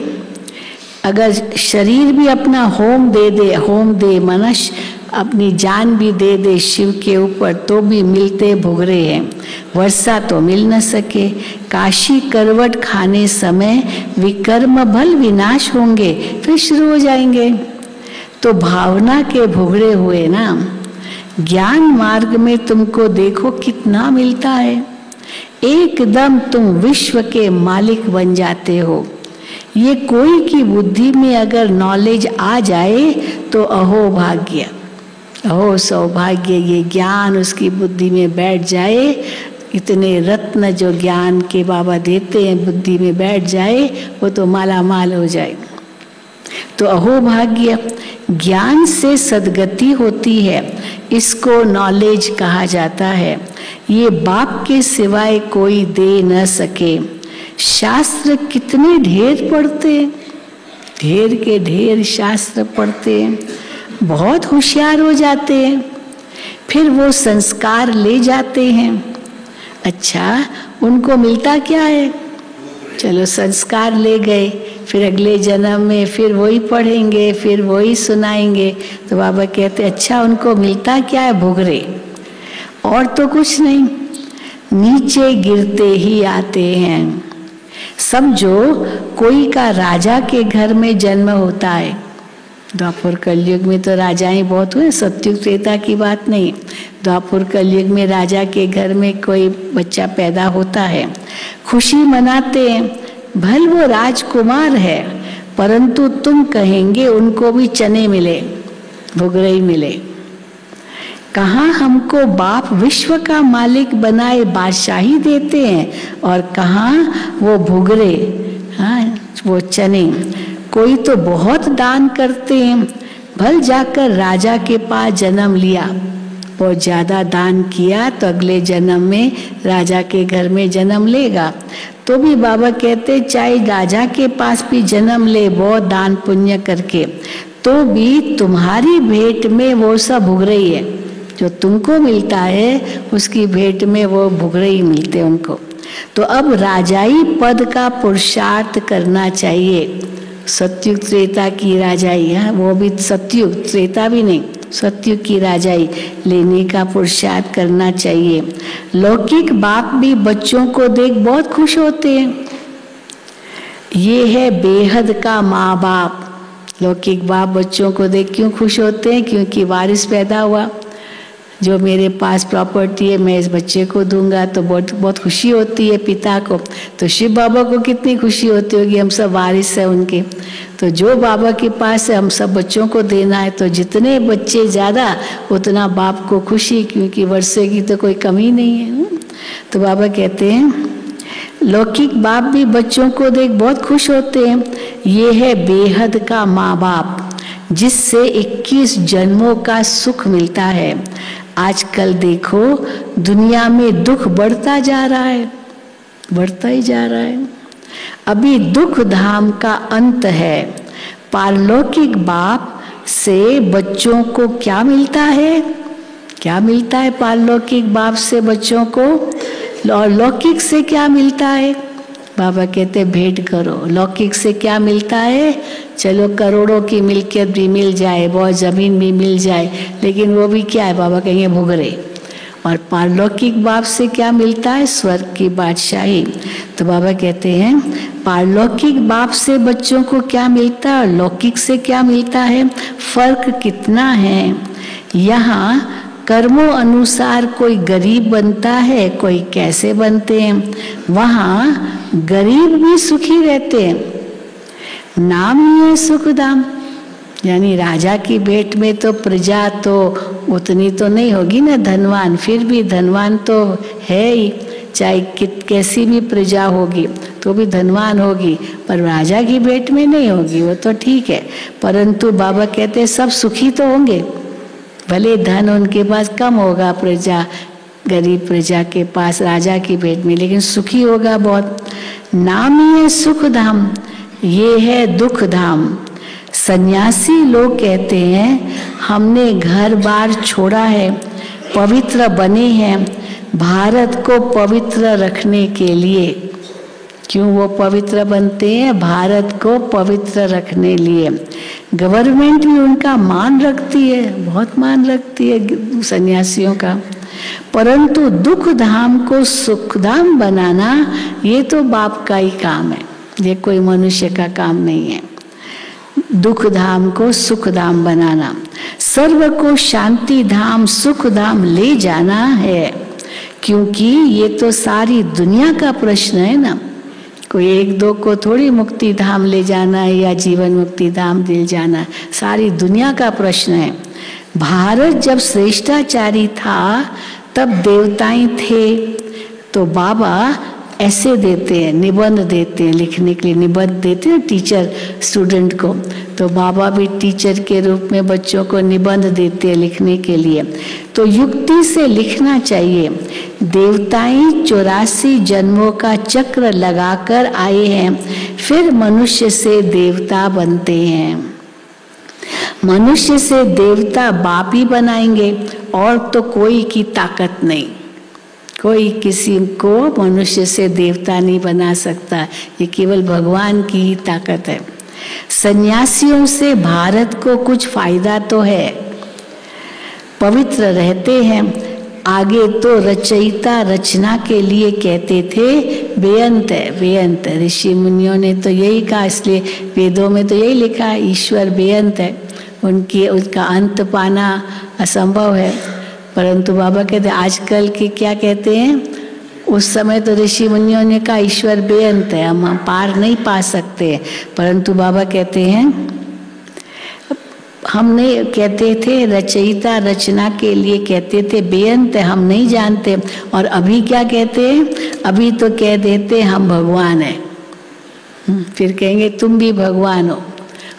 अगर शरीर भी अपना होम दे मनुष्य अपनी जान भी दे दे शिव के ऊपर तो भी मिलते भुगरे हैं। वर्षा तो मिल न सके। काशी करवट खाने समय विकर्म भल विनाश होंगे, फिर शुरू हो जाएंगे। तो भावना के भुगड़े हुए ना। ज्ञान मार्ग में तुमको देखो कितना मिलता है, एकदम तुम विश्व के मालिक बन जाते हो। ये कोई की बुद्धि में अगर नॉलेज आ जाए तो अहो भाग्य, अहो सौभाग्य। ये ज्ञान उसकी बुद्धि में बैठ जाए, इतने रत्न जो ज्ञान के बाबा देते हैं बुद्धि में बैठ जाए वो तो माला माल हो जाए। तो अहो भाग्य। ज्ञान से सद्गति होती है, इसको नॉलेज कहा जाता है। ये बाप के सिवाय कोई दे न सके। शास्त्र कितने ढेर पढ़ते, ढेर के ढेर शास्त्र पढ़ते हैं, बहुत होशियार हो जाते हैं, फिर वो संस्कार ले जाते हैं। अच्छा, उनको मिलता क्या है? चलो संस्कार ले गए, फिर अगले जन्म में फिर वही पढ़ेंगे, फिर वही सुनाएंगे। तो बाबा कहते अच्छा उनको मिलता क्या है? भुगरे, और तो कुछ नहीं, नीचे गिरते ही आते हैं। समझो कोई का राजा के घर में जन्म होता है। द्वापर कलयुग में तो राजाएं बहुत हुए, सत्युग त्रेता की बात नहीं। द्वापर कलयुग में राजा के घर में कोई बच्चा पैदा होता है, खुशी मनाते हैं, भल वो राजकुमार है, परंतु तुम कहेंगे उनको भी चने मिले, भुगरे ही मिले। कहाँ हमको बाप विश्व का मालिक बनाए बादशाही देते हैं, और कहाँ वो भुगरे हाँ वो चने। कोई तो बहुत दान करते हैं, भल जाकर राजा के पास जन्म लिया। बहुत ज्यादा दान किया तो अगले जन्म में राजा के घर में जन्म लेगा। तो भी बाबा कहते चाहे राजा के पास भी जन्म ले बहुत दान पुण्य करके, तो भी तुम्हारी भेंट में वो सब भुगरे ही है। जो तुमको मिलता है उसकी भेंट में वो भुगरे ही मिलते हैं उनको। तो अब राजाई पद का पुरुषार्थ करना चाहिए। सतयुग त्रेता की राजाई है, वो भी सतयुग, त्रेता भी नहीं, सतयुग की राजाई लेने का पुरुषार्थ करना चाहिए। लौकिक बाप भी बच्चों को देख बहुत खुश होते हैं। ये है बेहद का माँ बाप। लौकिक बाप बच्चों को देख क्यों खुश होते हैं? क्योंकि वारिस पैदा हुआ, जो मेरे पास प्रॉपर्टी है मैं इस बच्चे को दूंगा, तो बहुत बहुत खुशी होती है पिता को। तो शिव बाबा को कितनी खुशी होती होगी, हम सब वारिस है उनके। तो जो बाबा के पास है हम सब बच्चों को देना है, तो जितने बच्चे ज़्यादा उतना बाप को खुशी, क्योंकि वर्षे की तो कोई कमी नहीं है। तो बाबा कहते हैं लौकिक बाप भी बच्चों को देख बहुत खुश होते हैं। ये है बेहद का माँ बाप, जिससे 21 जन्मों का सुख मिलता है। आजकल देखो दुनिया में दुख बढ़ता जा रहा है, बढ़ता ही जा रहा है। अभी दुख धाम का अंत है। पारलौकिक बाप से बच्चों को क्या मिलता है? क्या मिलता है पारलौकिक बाप से बच्चों को? और लौकिक से क्या मिलता है? बाबा कहते भेंट करो। लौकिक से क्या मिलता है? चलो करोड़ों की मिल्कियत भी मिल जाए, बहुत जमीन भी मिल जाए, लेकिन वो भी क्या है? बाबा कहेंगे भुगरे। और पारलौकिक बाप से क्या मिलता है? स्वर्ग की बादशाही। तो बाबा कहते हैं पारलौकिक बाप से बच्चों को क्या मिलता है और लौकिक से क्या मिलता है? फर्क कितना है। यहाँ कर्मों अनुसार कोई गरीब बनता है, कोई कैसे बनते हैं। वहाँ गरीब भी सुखी रहते हैं। नाम ही है सुखधाम। यानी राजा की भेंट में तो प्रजा तो उतनी तो नहीं होगी ना धनवान, फिर भी धनवान तो है ही, चाहे कैसी भी प्रजा होगी तो भी धनवान होगी, पर राजा की भेंट में नहीं होगी, वो तो ठीक है। परंतु बाबा कहते हैं सब सुखी तो होंगे, भले धन उनके पास कम होगा, प्रजा गरीब प्रजा के पास राजा की भेंट में, लेकिन सुखी होगा बहुत। नाम ही है सुख धाम, ये है दुख धाम। सन्यासी लोग कहते हैं हमने घर बार छोड़ा है, पवित्र बने हैं भारत को पवित्र रखने के लिए। क्यों वो पवित्र बनते हैं? भारत को पवित्र रखने लिए। गवर्नमेंट भी उनका मान रखती है, बहुत मान रखती है सन्यासियों का। परंतु दुख धाम को सुख धाम बनाना ये तो बाप का ही काम है, ये कोई मनुष्य का काम नहीं है। दुख धाम को सुख धाम बनाना, सर्व को शांति धाम सुख धाम ले जाना है। क्योंकि ये तो सारी दुनिया का प्रश्न है ना, कोई एक दो को थोड़ी मुक्ति धाम ले जाना है या जीवन मुक्ति धाम ले जाना है, सारी दुनिया का प्रश्न है। भारत जब श्रेष्ठाचारी था तब देवताएं थे, तो बाबा ऐसे देते हैं, निबंध देते हैं, लिखने के लिए निबंध देते हैं टीचर स्टूडेंट को। तो बाबा भी टीचर के रूप में बच्चों को निबंध देते हैं लिखने के लिए। तो युक्ति से लिखना चाहिए। देवताएं 84 जन्मों का चक्र लगाकर आए हैं, फिर मनुष्य से देवता बनते हैं। मनुष्य से देवता बाप ही बनाएंगे, और तो कोई की ताकत नहीं। कोई किसी को मनुष्य से देवता नहीं बना सकता, ये केवल भगवान की ही ताकत है। सन्यासियों से भारत को कुछ फायदा तो है, पवित्र रहते हैं। आगे तो रचयिता रचना के लिए कहते थे बेअंत है, बेअंत। ऋषि मुनियों ने तो यही कहा, इसलिए वेदों में तो यही लिखा है ईश्वर बेअंत है, उसका अंत पाना असंभव है। परंतु बाबा कहते आजकल के क्या कहते हैं, उस समय तो ऋषि मुनियों ने कहा ईश्वर बेअंत है, हम पार नहीं पा सकते। परंतु बाबा कहते हैं हम नहीं, कहते थे रचयिता रचना के लिए कहते थे बेअंत है, हम नहीं जानते। और अभी क्या कहते हैं, अभी तो कह देते हम भगवान है, फिर कहेंगे तुम भी भगवान हो,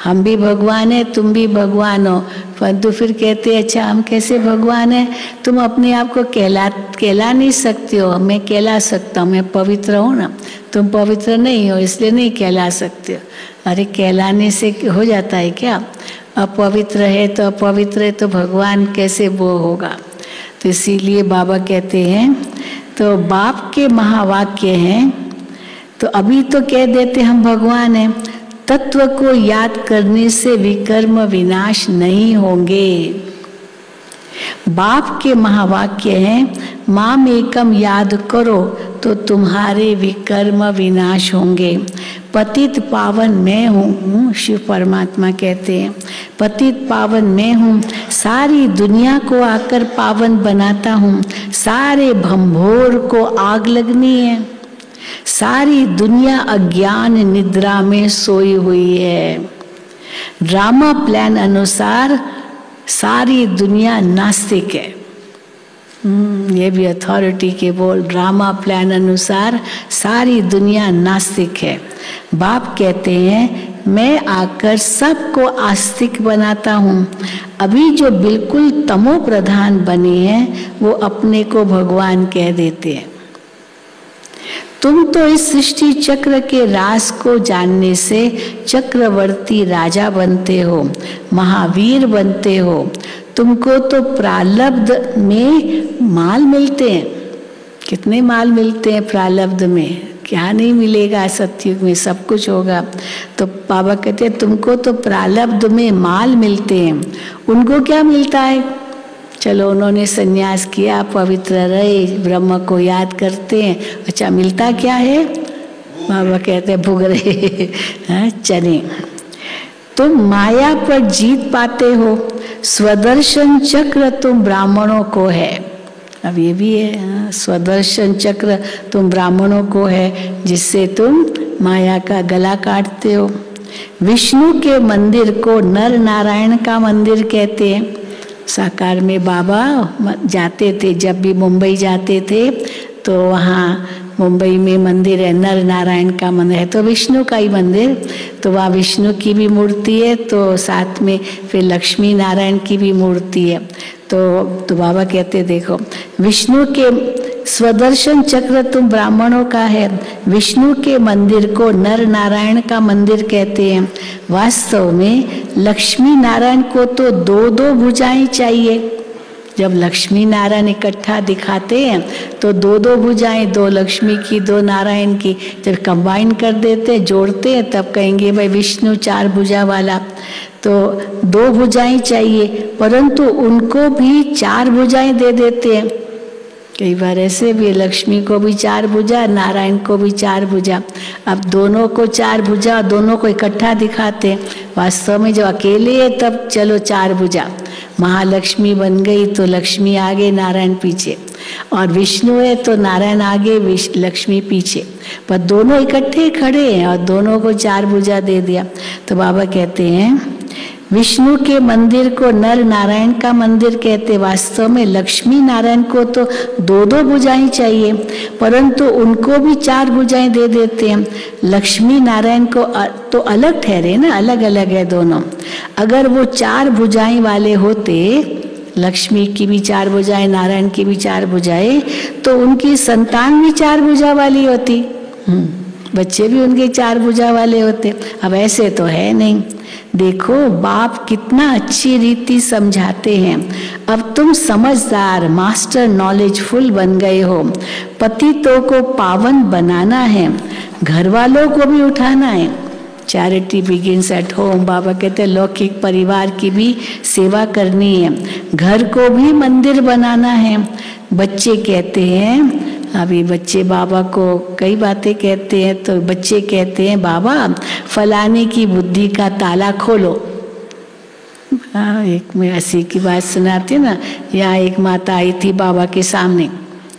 हम भी भगवान है, तुम भी भगवान हो। परंतु फिर कहते हैं अच्छा हम कैसे भगवान है? तुम अपने आप को कहला नहीं सकते हो, मैं कहला सकता हूँ, मैं पवित्र हूँ ना, तुम पवित्र नहीं हो इसलिए नहीं कहला सकते हो। अरे कहलाने से हो जाता है क्या? अपवित्र है तो अपवित्र है तो भगवान कैसे वो होगा? तो इसीलिए बाबा कहते हैं, तो बाप के महावाक्य हैं, तो अभी तो कह देते हम भगवान हैं, तत्व को याद करने से विकर्म विनाश नहीं होंगे। बाप के महावाक्य हैं, माम एकम याद करो तो तुम्हारे विकर्म विनाश होंगे। पतित पावन मैं हूँ, शिव परमात्मा कहते हैं, पतित पावन मैं हूँ, सारी दुनिया को आकर पावन बनाता हूँ। सारे भंभोर को आग लगनी है, सारी दुनिया अज्ञान निद्रा में सोई हुई है। ड्रामा प्लान अनुसार सारी दुनिया नास्तिक है। ये भी अथॉरिटी के बोल, ड्रामा प्लान अनुसार सारी दुनिया नास्तिक है। बाप कहते हैं मैं आकर सबको आस्तिक बनाता हूँ। अभी जो बिल्कुल तमो प्रधान बने हैं वो अपने को भगवान कह देते हैं। तुम तो इस सृष्टि चक्र के राज को जानने से चक्रवर्ती राजा बनते हो, महावीर बनते हो। तुमको तो प्रारब्ध में माल मिलते हैं। कितने माल मिलते हैं प्रारब्ध में? क्या नहीं मिलेगा? सतयुग में सब कुछ होगा। तो बाबा कहते हैं तुमको तो प्रारब्ध में माल मिलते हैं, उनको क्या मिलता है? चलो उन्होंने संन्यास किया, पवित्र रहे, ब्रह्म को याद करते हैं, अच्छा मिलता क्या है? बाबा कहते हैं भुगरे चने। तुम माया पर जीत पाते हो, स्वदर्शन चक्र तुम ब्राह्मणों को है। अब ये भी है, स्वदर्शन चक्र तुम ब्राह्मणों को है, जिससे तुम माया का गला काटते हो। विष्णु के मंदिर को नर नारायण का मंदिर कहते हैं। साकार में बाबा जाते थे, जब भी मुंबई जाते थे तो वहाँ मुंबई में मंदिर है, नर नारायण का मंदिर है, तो विष्णु का ही मंदिर, तो वहाँ विष्णु की भी मूर्ति है, तो साथ में फिर लक्ष्मी नारायण की भी मूर्ति है। तो बाबा कहते देखो, विष्णु के स्वदर्शन चक्र तुम ब्राह्मणों का है, विष्णु के मंदिर को नर नारायण का मंदिर कहते हैं। वास्तव में लक्ष्मी नारायण को तो दो दो भुजाएं चाहिए। जब लक्ष्मी नारायण इकट्ठा दिखाते हैं तो दो दो भुजाएं, दो लक्ष्मी की दो नारायण की, जब कंबाइन कर देते जोड़ते हैं तब कहेंगे भाई विष्णु चार भुजा वाला। तो दो भुजाएं चाहिए, परंतु उनको भी चार भुजाएं दे देते हैं। कई बार ऐसे भी, लक्ष्मी को भी चार भुजा, नारायण को भी चार भुजा। अब दोनों को चार भुजा, दोनों को इकट्ठा दिखाते हैं। वास्तव में जो अकेले है तब चलो चार भुजा, महालक्ष्मी बन गई तो लक्ष्मी आगे नारायण पीछे, और विष्णु है तो नारायण आगे लक्ष्मी पीछे, पर दोनों इकट्ठे खड़े हैं और दोनों को चार भुजा दे दिया। तो बाबा कहते हैं विष्णु के मंदिर को नर नारायण का मंदिर कहते। वास्तव में लक्ष्मी नारायण को तो दो दो भुजाएं चाहिए, परंतु उनको भी चार भुजाएं दे देते हैं। लक्ष्मी नारायण को तो अलग ठहरे ना, अलग अलग है दोनों। अगर वो चार भुजाएं वाले होते, लक्ष्मी की भी चार भुजाएं, नारायण की भी चार भुजाएं, तो उनकी संतान भी चार भुजा वाली होती, बच्चे भी उनके चार भुजा वाले होते। अब ऐसे तो है नहीं। देखो बाप कितना अच्छी रीति समझाते हैं। अब तुम समझदार, मास्टर नॉलेजफुल बन गए हो। पतितों को पावन बनाना है, घर वालों को भी उठाना है। Charity begins at home. बाबा कहते हैं लौकिक परिवार की भी सेवा करनी है, घर को भी मंदिर बनाना है। बच्चे कहते हैं, अभी बच्चे बाबा को कई बातें कहते हैं, तो बच्चे कहते हैं बाबा फलाने की बुद्धि का ताला खोलो। एक में ऐसी की बात सुनाती ना, यहाँ एक माता आई थी बाबा के सामने,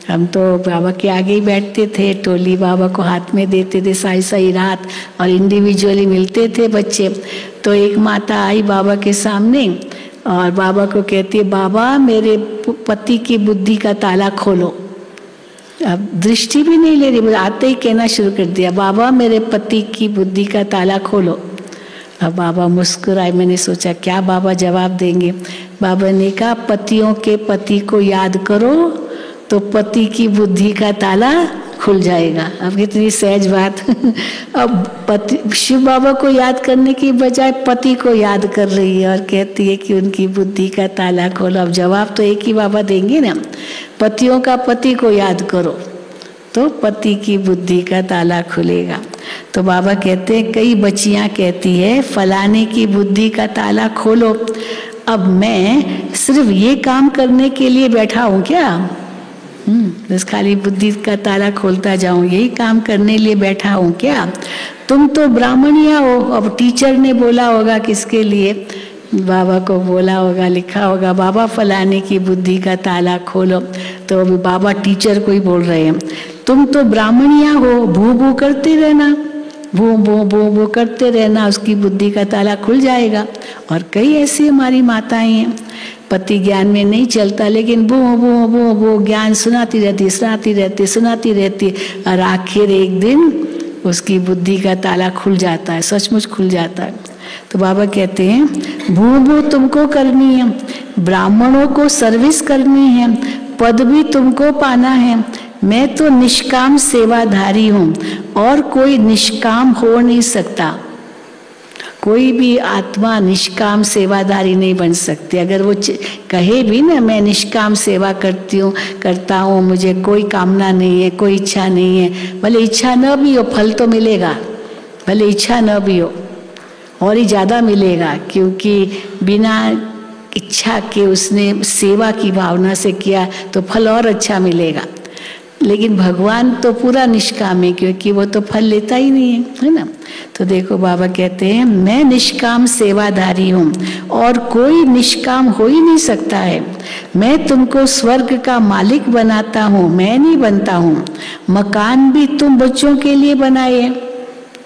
हम तो बाबा के आगे ही बैठते थे, टोली बाबा को हाथ में देते थे साई साई रात, और इंडिविजुअली मिलते थे बच्चे। तो एक माता आई बाबा के सामने और बाबा को कहती है बाबा मेरे पति की बुद्धि का ताला खोलो। अब दृष्टि भी नहीं ले रही, आते ही कहना शुरू कर दिया, बाबा मेरे पति की बुद्धि का ताला खोलो। अब बाबा मुस्कुराए। मैंने सोचा क्या बाबा जवाब देंगे। बाबा ने कहा पतियों के पति को याद करो तो पति की बुद्धि का ताला खुल जाएगा। अब इतनी सहज बात अब पति शिव बाबा को याद करने की बजाय पति को याद कर रही है और कहती है कि उनकी बुद्धि का ताला खोलो। अब जवाब तो एक ही बाबा देंगे ना, पतियों का पति को याद करो तो पति की बुद्धि का ताला खुलेगा। तो बाबा कहते हैं कई बच्चियां कहती है फलाने की बुद्धि का ताला खोलो। अब मैं सिर्फ ये काम करने के लिए बैठा हूँ क्या? बस खाली बुद्धि का ताला खोलता जाऊं, यही काम करने लिए बैठा हूँ क्या? तुम तो ब्राह्मणिया हो। अब टीचर ने बोला होगा किसके लिए, बाबा को बोला होगा, लिखा होगा बाबा फलाने की बुद्धि का ताला खोलो। तो अभी बाबा टीचर को ही बोल रहे हैं, तुम तो ब्राह्मणिया हो, भू भू करते रहना, भू भू भू भू करते रहना, उसकी बुद्धि का ताला खुल जाएगा। और कई ऐसी हमारी माताएं हैं, पति ज्ञान में नहीं चलता लेकिन बो बो बो बो ज्ञान सुनाती रहती और आखिर एक दिन उसकी बुद्धि का ताला खुल जाता है, सचमुच खुल जाता है। तो बाबा कहते हैं भू भू तुमको करनी है, ब्राह्मणों को सर्विस करनी है, पद भी तुमको पाना है। मैं तो निष्काम सेवाधारी हूँ और कोई निष्काम हो नहीं सकता। कोई भी आत्मा निष्काम सेवाधारी नहीं बन सकती। अगर वो कहे भी ना मैं निष्काम सेवा करता हूँ, मुझे कोई कामना नहीं है, कोई इच्छा नहीं है, भले इच्छा न भी हो फल तो मिलेगा, भले इच्छा न भी हो और ही ज़्यादा मिलेगा, क्योंकि बिना इच्छा के उसने सेवा की भावना से किया तो फल और अच्छा मिलेगा। लेकिन भगवान तो पूरा निष्काम है क्योंकि वो तो फल लेता ही नहीं है ना। तो देखो बाबा कहते हैं मैं निष्काम सेवाधारी हूँ और कोई निष्काम हो ही नहीं सकता है। मैं तुमको स्वर्ग का मालिक बनाता हूँ, मैं नहीं बनता हूँ। मकान भी तुम बच्चों के लिए बनाए हैं।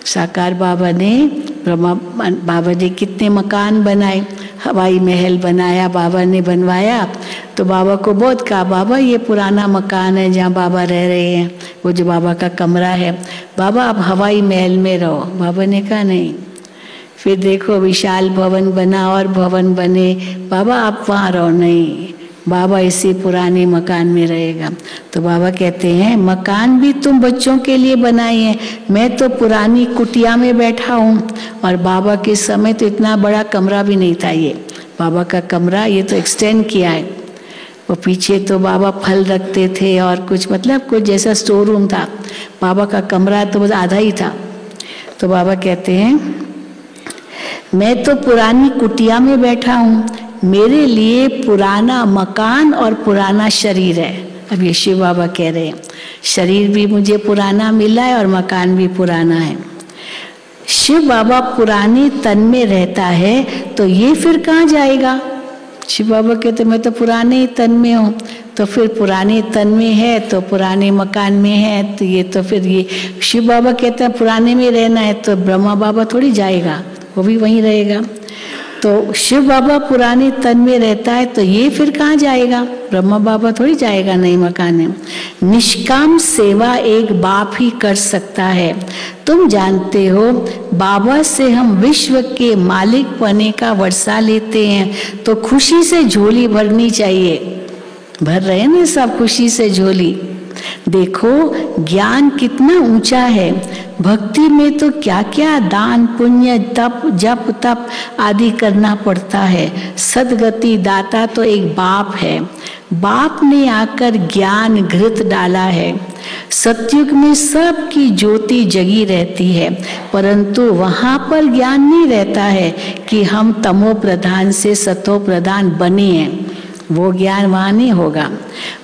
साकार बाबा ने, ब्रह्मा बाबा ने कितने मकान बनाए, हवाई महल बनाया, बाबा ने बनवाया। तो बाबा को बहुत कहा बाबा ये पुराना मकान है जहाँ बाबा रह रहे हैं, वो जो बाबा का कमरा है, बाबा आप हवाई महल में रहो। बाबा ने कहा नहीं। फिर देखो विशाल भवन बना और भवन बने, बाबा आप वहाँ रहो, नहीं, बाबा इसी पुराने मकान में रहेगा। तो बाबा कहते हैं मकान भी तुम बच्चों के लिए बनाए हैं, मैं तो पुरानी कुटिया में बैठा हूँ। और बाबा के समय तो इतना बड़ा कमरा भी नहीं था, ये बाबा का कमरा ये तो एक्सटेंड किया है। वो पीछे तो बाबा फल रखते थे और कुछ मतलब कुछ जैसा स्टोर रूम था, बाबा का कमरा तो बस आधा ही था। तो बाबा कहते हैं मैं तो पुरानी कुटिया में बैठा हूँ, मेरे लिए पुराना मकान और पुराना शरीर है। अब ये शिव बाबा कह रहे हैं शरीर भी मुझे पुराना मिला है और मकान भी पुराना है। शिव बाबा पुराने तन में रहता है तो ये फिर कहाँ जाएगा? शिव बाबा कहते मैं तो पुराने तन में हूँ, तो फिर पुराने तन में है तो पुराने मकान में है, तो ये तो फिर ये शिव बाबा कहते हैं पुराने में रहना है, तो ब्रह्मा बाबा थोड़ी जाएगा, वो भी वहीं रहेगा। तो शिव बाबा पुराने तन में रहता है तो ये फिर कहाँ जाएगा? ब्रह्मा बाबा थोड़ी जाएगा नए मकान में। निष्काम सेवा एक बाप ही कर सकता है। तुम जानते हो बाबा से हम विश्व के मालिक बने का वर्षा लेते हैं तो खुशी से झोली भरनी चाहिए। भर रहे हैं ना सब खुशी से झोली। देखो ज्ञान कितना ऊंचा है, भक्ति में तो क्या क्या दान पुण्य तप जप तप आदि करना पड़ता है। सदगति दाता तो एक बाप है, बाप ने आकर ज्ञान घृत डाला है। सतयुग में सबकी ज्योति जगी रहती है, परंतु वहाँ पर ज्ञान नहीं रहता है कि हम तमो प्रधान से सतो प्रधान बने हैं, वो ज्ञान वहाँ नहीं होगा।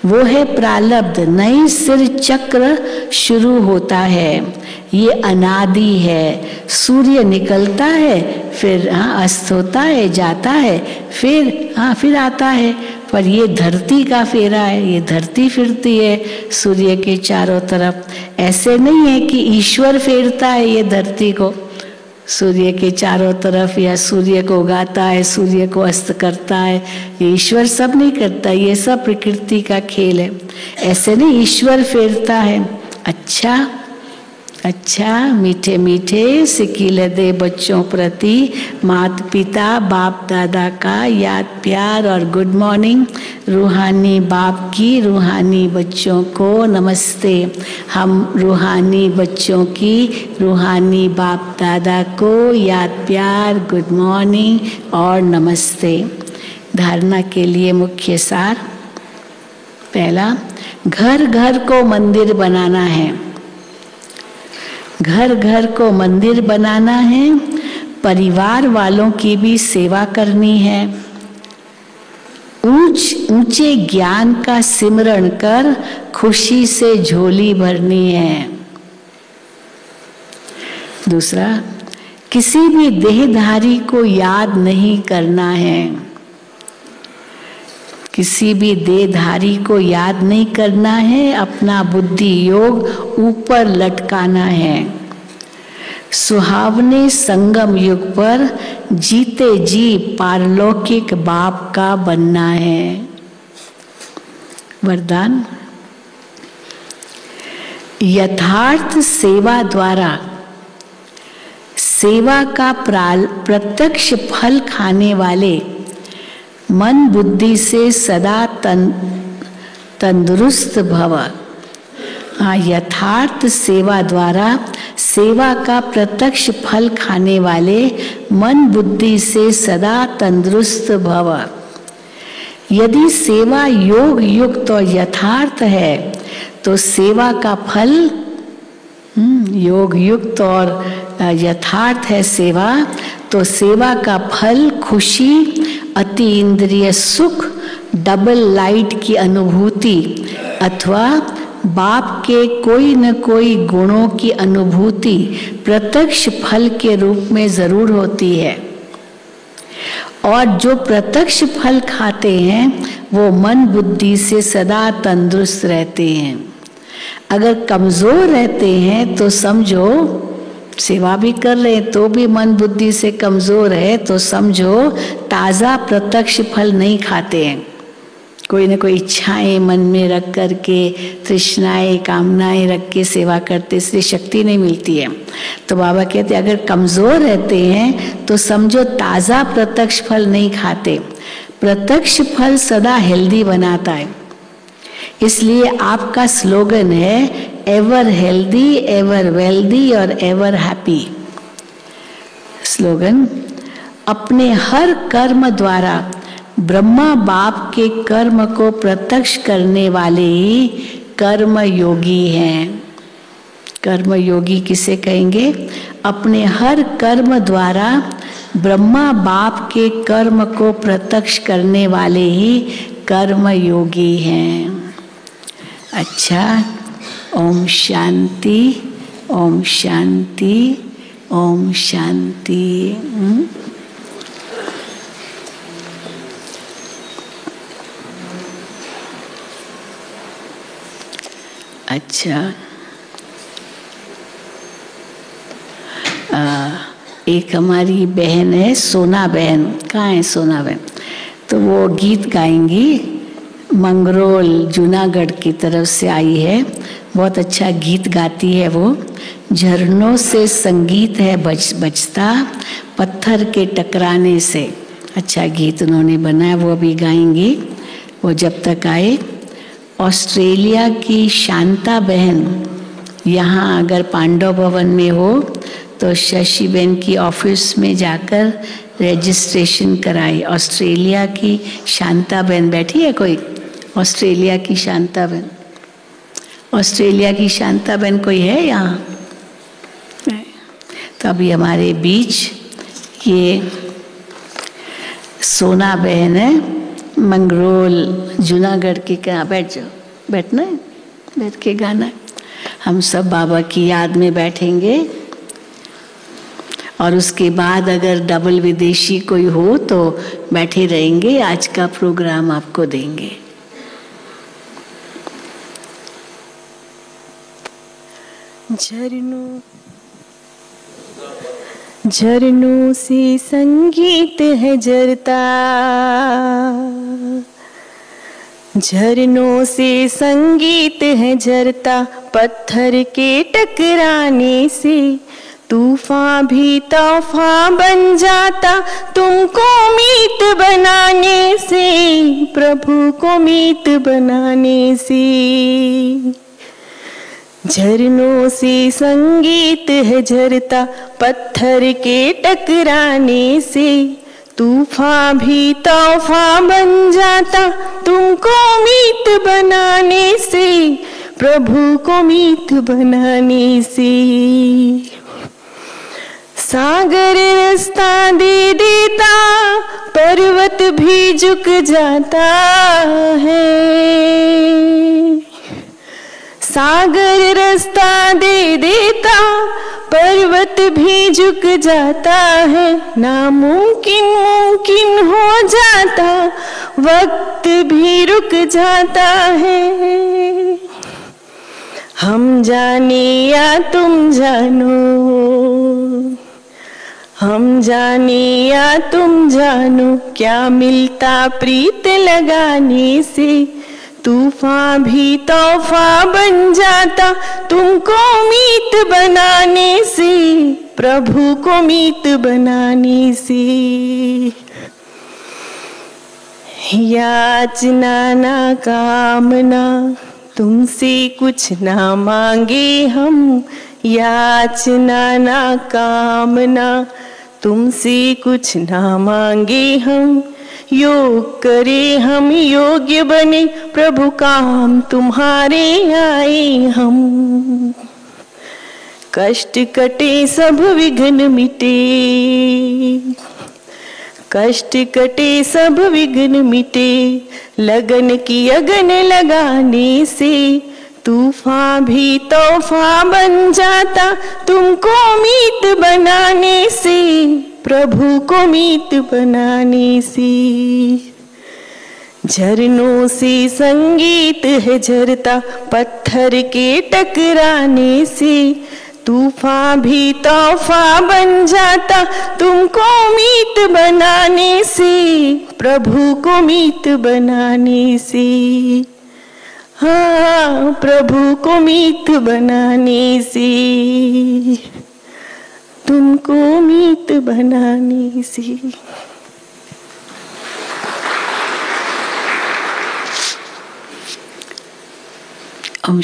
वो है प्रारब्ध, नई सिर चक्र शुरू होता है, ये अनादि है। सूर्य निकलता है फिर अस्त होता है, जाता है, फिर आता है। पर ये धरती का फेरा है, ये धरती फिरती है सूर्य के चारों तरफ। ऐसे नहीं है कि ईश्वर फेरता है ये धरती को, सूर्य के चारों तरफ, या सूर्य को उगाता है, सूर्य को अस्त करता है, ये ईश्वर सब नहीं करता, ये सब प्रकृति का खेल है। ऐसे नहीं ईश्वर फेरता है। अच्छा अच्छा, मीठे मीठे सिकील दे बच्चों प्रति माता पिता बाप दादा का याद प्यार और गुड मॉर्निंग। रूहानी बाप की रूहानी बच्चों को नमस्ते। हम रूहानी बच्चों की रूहानी बाप दादा को याद प्यार गुड मॉर्निंग और नमस्ते। धारणा के लिए मुख्य सार। पहला, घर घर को मंदिर बनाना है। घर घर को मंदिर बनाना है, परिवार वालों की भी सेवा करनी है, ऊंचे ज्ञान का सिमरण कर खुशी से झोली भरनी है। दूसरा, किसी भी देहधारी को याद नहीं करना है। किसी भी देहधारी को याद नहीं करना है, अपना बुद्धि योग ऊपर लटकाना है। सुहावने संगम युग पर जीते जी पारलौकिक बाप का बनना है। वरदान, यथार्थ सेवा द्वारा सेवा का प्रत्यक्ष फल खाने वाले मन बुद्धि से सदा तंदुरुस्त भव। यथार्थ सेवा द्वारा सेवा का प्रत्यक्ष फल खाने वाले मन बुद्धि से सदा तंदुरुस्त भव। यदि सेवा योग युक्त और यथार्थ है तो सेवा का फल योग युक्त और यथार्थ है सेवा, तो सेवा का फल खुशी, अति इंद्रिय सुख, डबल लाइट की अनुभूति अथवा बाप के कोई न कोई गुणों की अनुभूति प्रत्यक्ष फल के रूप में जरूर होती है। और जो प्रत्यक्ष फल खाते हैं वो मन बुद्धि से सदा तंदुरुस्त रहते हैं। अगर कमजोर रहते हैं तो समझो, सेवा भी कर रहे हैं तो भी मन बुद्धि से कमजोर है तो समझो ताजा प्रत्यक्ष फल नहीं खाते हैं। कोई न कोई इच्छाएं मन में रख करके, तृष्णाएं कामनाएं रख के सेवा करते, इसलिए शक्ति नहीं मिलती है। तो बाबा कहते अगर कमजोर रहते हैं तो समझो ताजा प्रत्यक्ष फल नहीं खाते। प्रत्यक्ष फल सदा हेल्दी बनाता है। इसलिए आपका स्लोगन है एवर हेल्दी, एवर वेल्दी और एवर हैप्पी। स्लोगन, अपने हर कर्म द्वारा ब्रह्मा बाप के कर्म को प्रत्यक्ष करने वाले ही कर्म योगी हैं। कर्म योगी किसे कहेंगे? अपने हर कर्म द्वारा ब्रह्मा बाप के कर्म को प्रत्यक्ष करने वाले ही कर्म योगी हैं। अच्छा, ओम शांति, ओम शांति, ओम शांति। अच्छा, एक हमारी बहन है सोना बहन। कहाँ है सोना बहन? तो वो गीत गाएंगी। मंगरोल जूनागढ़ की तरफ से आई है, बहुत अच्छा गीत गाती है वो। झरनों से संगीत है बजता, पत्थर के टकराने से। अच्छा गीत उन्होंने बनाया, वो अभी गाएंगी वो जब तक आए। ऑस्ट्रेलिया की शांता बहन यहाँ अगर पांडव भवन में हो तो शशि बहन की ऑफिस में जाकर रजिस्ट्रेशन कराए। ऑस्ट्रेलिया की शांता बहन बैठी है कोई? ऑस्ट्रेलिया की शांता बहन, ऑस्ट्रेलिया की शांता बहन कोई है यहाँ? तो अभी हमारे बीच ये सोना बहन है, मंगरोल जूनागढ़ की। कहाँ बैठ जाओ, बैठना है, बैठ के गाना है। हम सब बाबा की याद में बैठेंगे और उसके बाद अगर डबल विदेशी कोई हो तो बैठे रहेंगे। आज का प्रोग्राम आपको देंगे। झरनों से संगीत है झरता, झरनों से संगीत है झरता, पत्थर के टकराने से तूफान भी तूफान बन जाता, तुमको मीत बनाने से, प्रभु को मीत बनाने से। झरनों से संगीत है झरता, पत्थर के टकराने से तूफान भी तूफान बन जाता, तुमको मीत बनाने से, प्रभु को मीत बनाने से। सागर रास्ता दे देता, पर्वत भी झुक जाता है। सागर रास्ता दे देता, पर्वत भी झुक जाता है। नामुमकिन मुमकिन हो जाता, वक्त भी रुक जाता है। हम जाने या तुम जानो, हम जाने या तुम जानो, क्या मिलता प्रीत लगाने से, तूफान भी तूफान बन जाता, तुमको मीत बनाने से, प्रभु को मीत बनाने से। याचना ना कामना, तुमसे कुछ ना मांगे हम, याचना ना कामना, तुमसे कुछ ना मांगे हम। योग करे हम योग्य बने, प्रभु काम तुम्हारे आए हम। कष्ट कटे सब विघ्न मिटे, कष्ट कटे सब विघ्न मिटे, लगन की अगन लगाने से तूफान भी तूफान बन जाता, तुमको मीत बनाने से, प्रभु को मीत बनाने से। झरनों से संगीत है झरता, पत्थर के टकराने से तूफान भी तूफान बन जाता, तुमको मीत बनाने से, प्रभु को मीत बनाने से। हाँ, प्रभु को मीत बनाने से, तुमको मीत बनाने से। ओम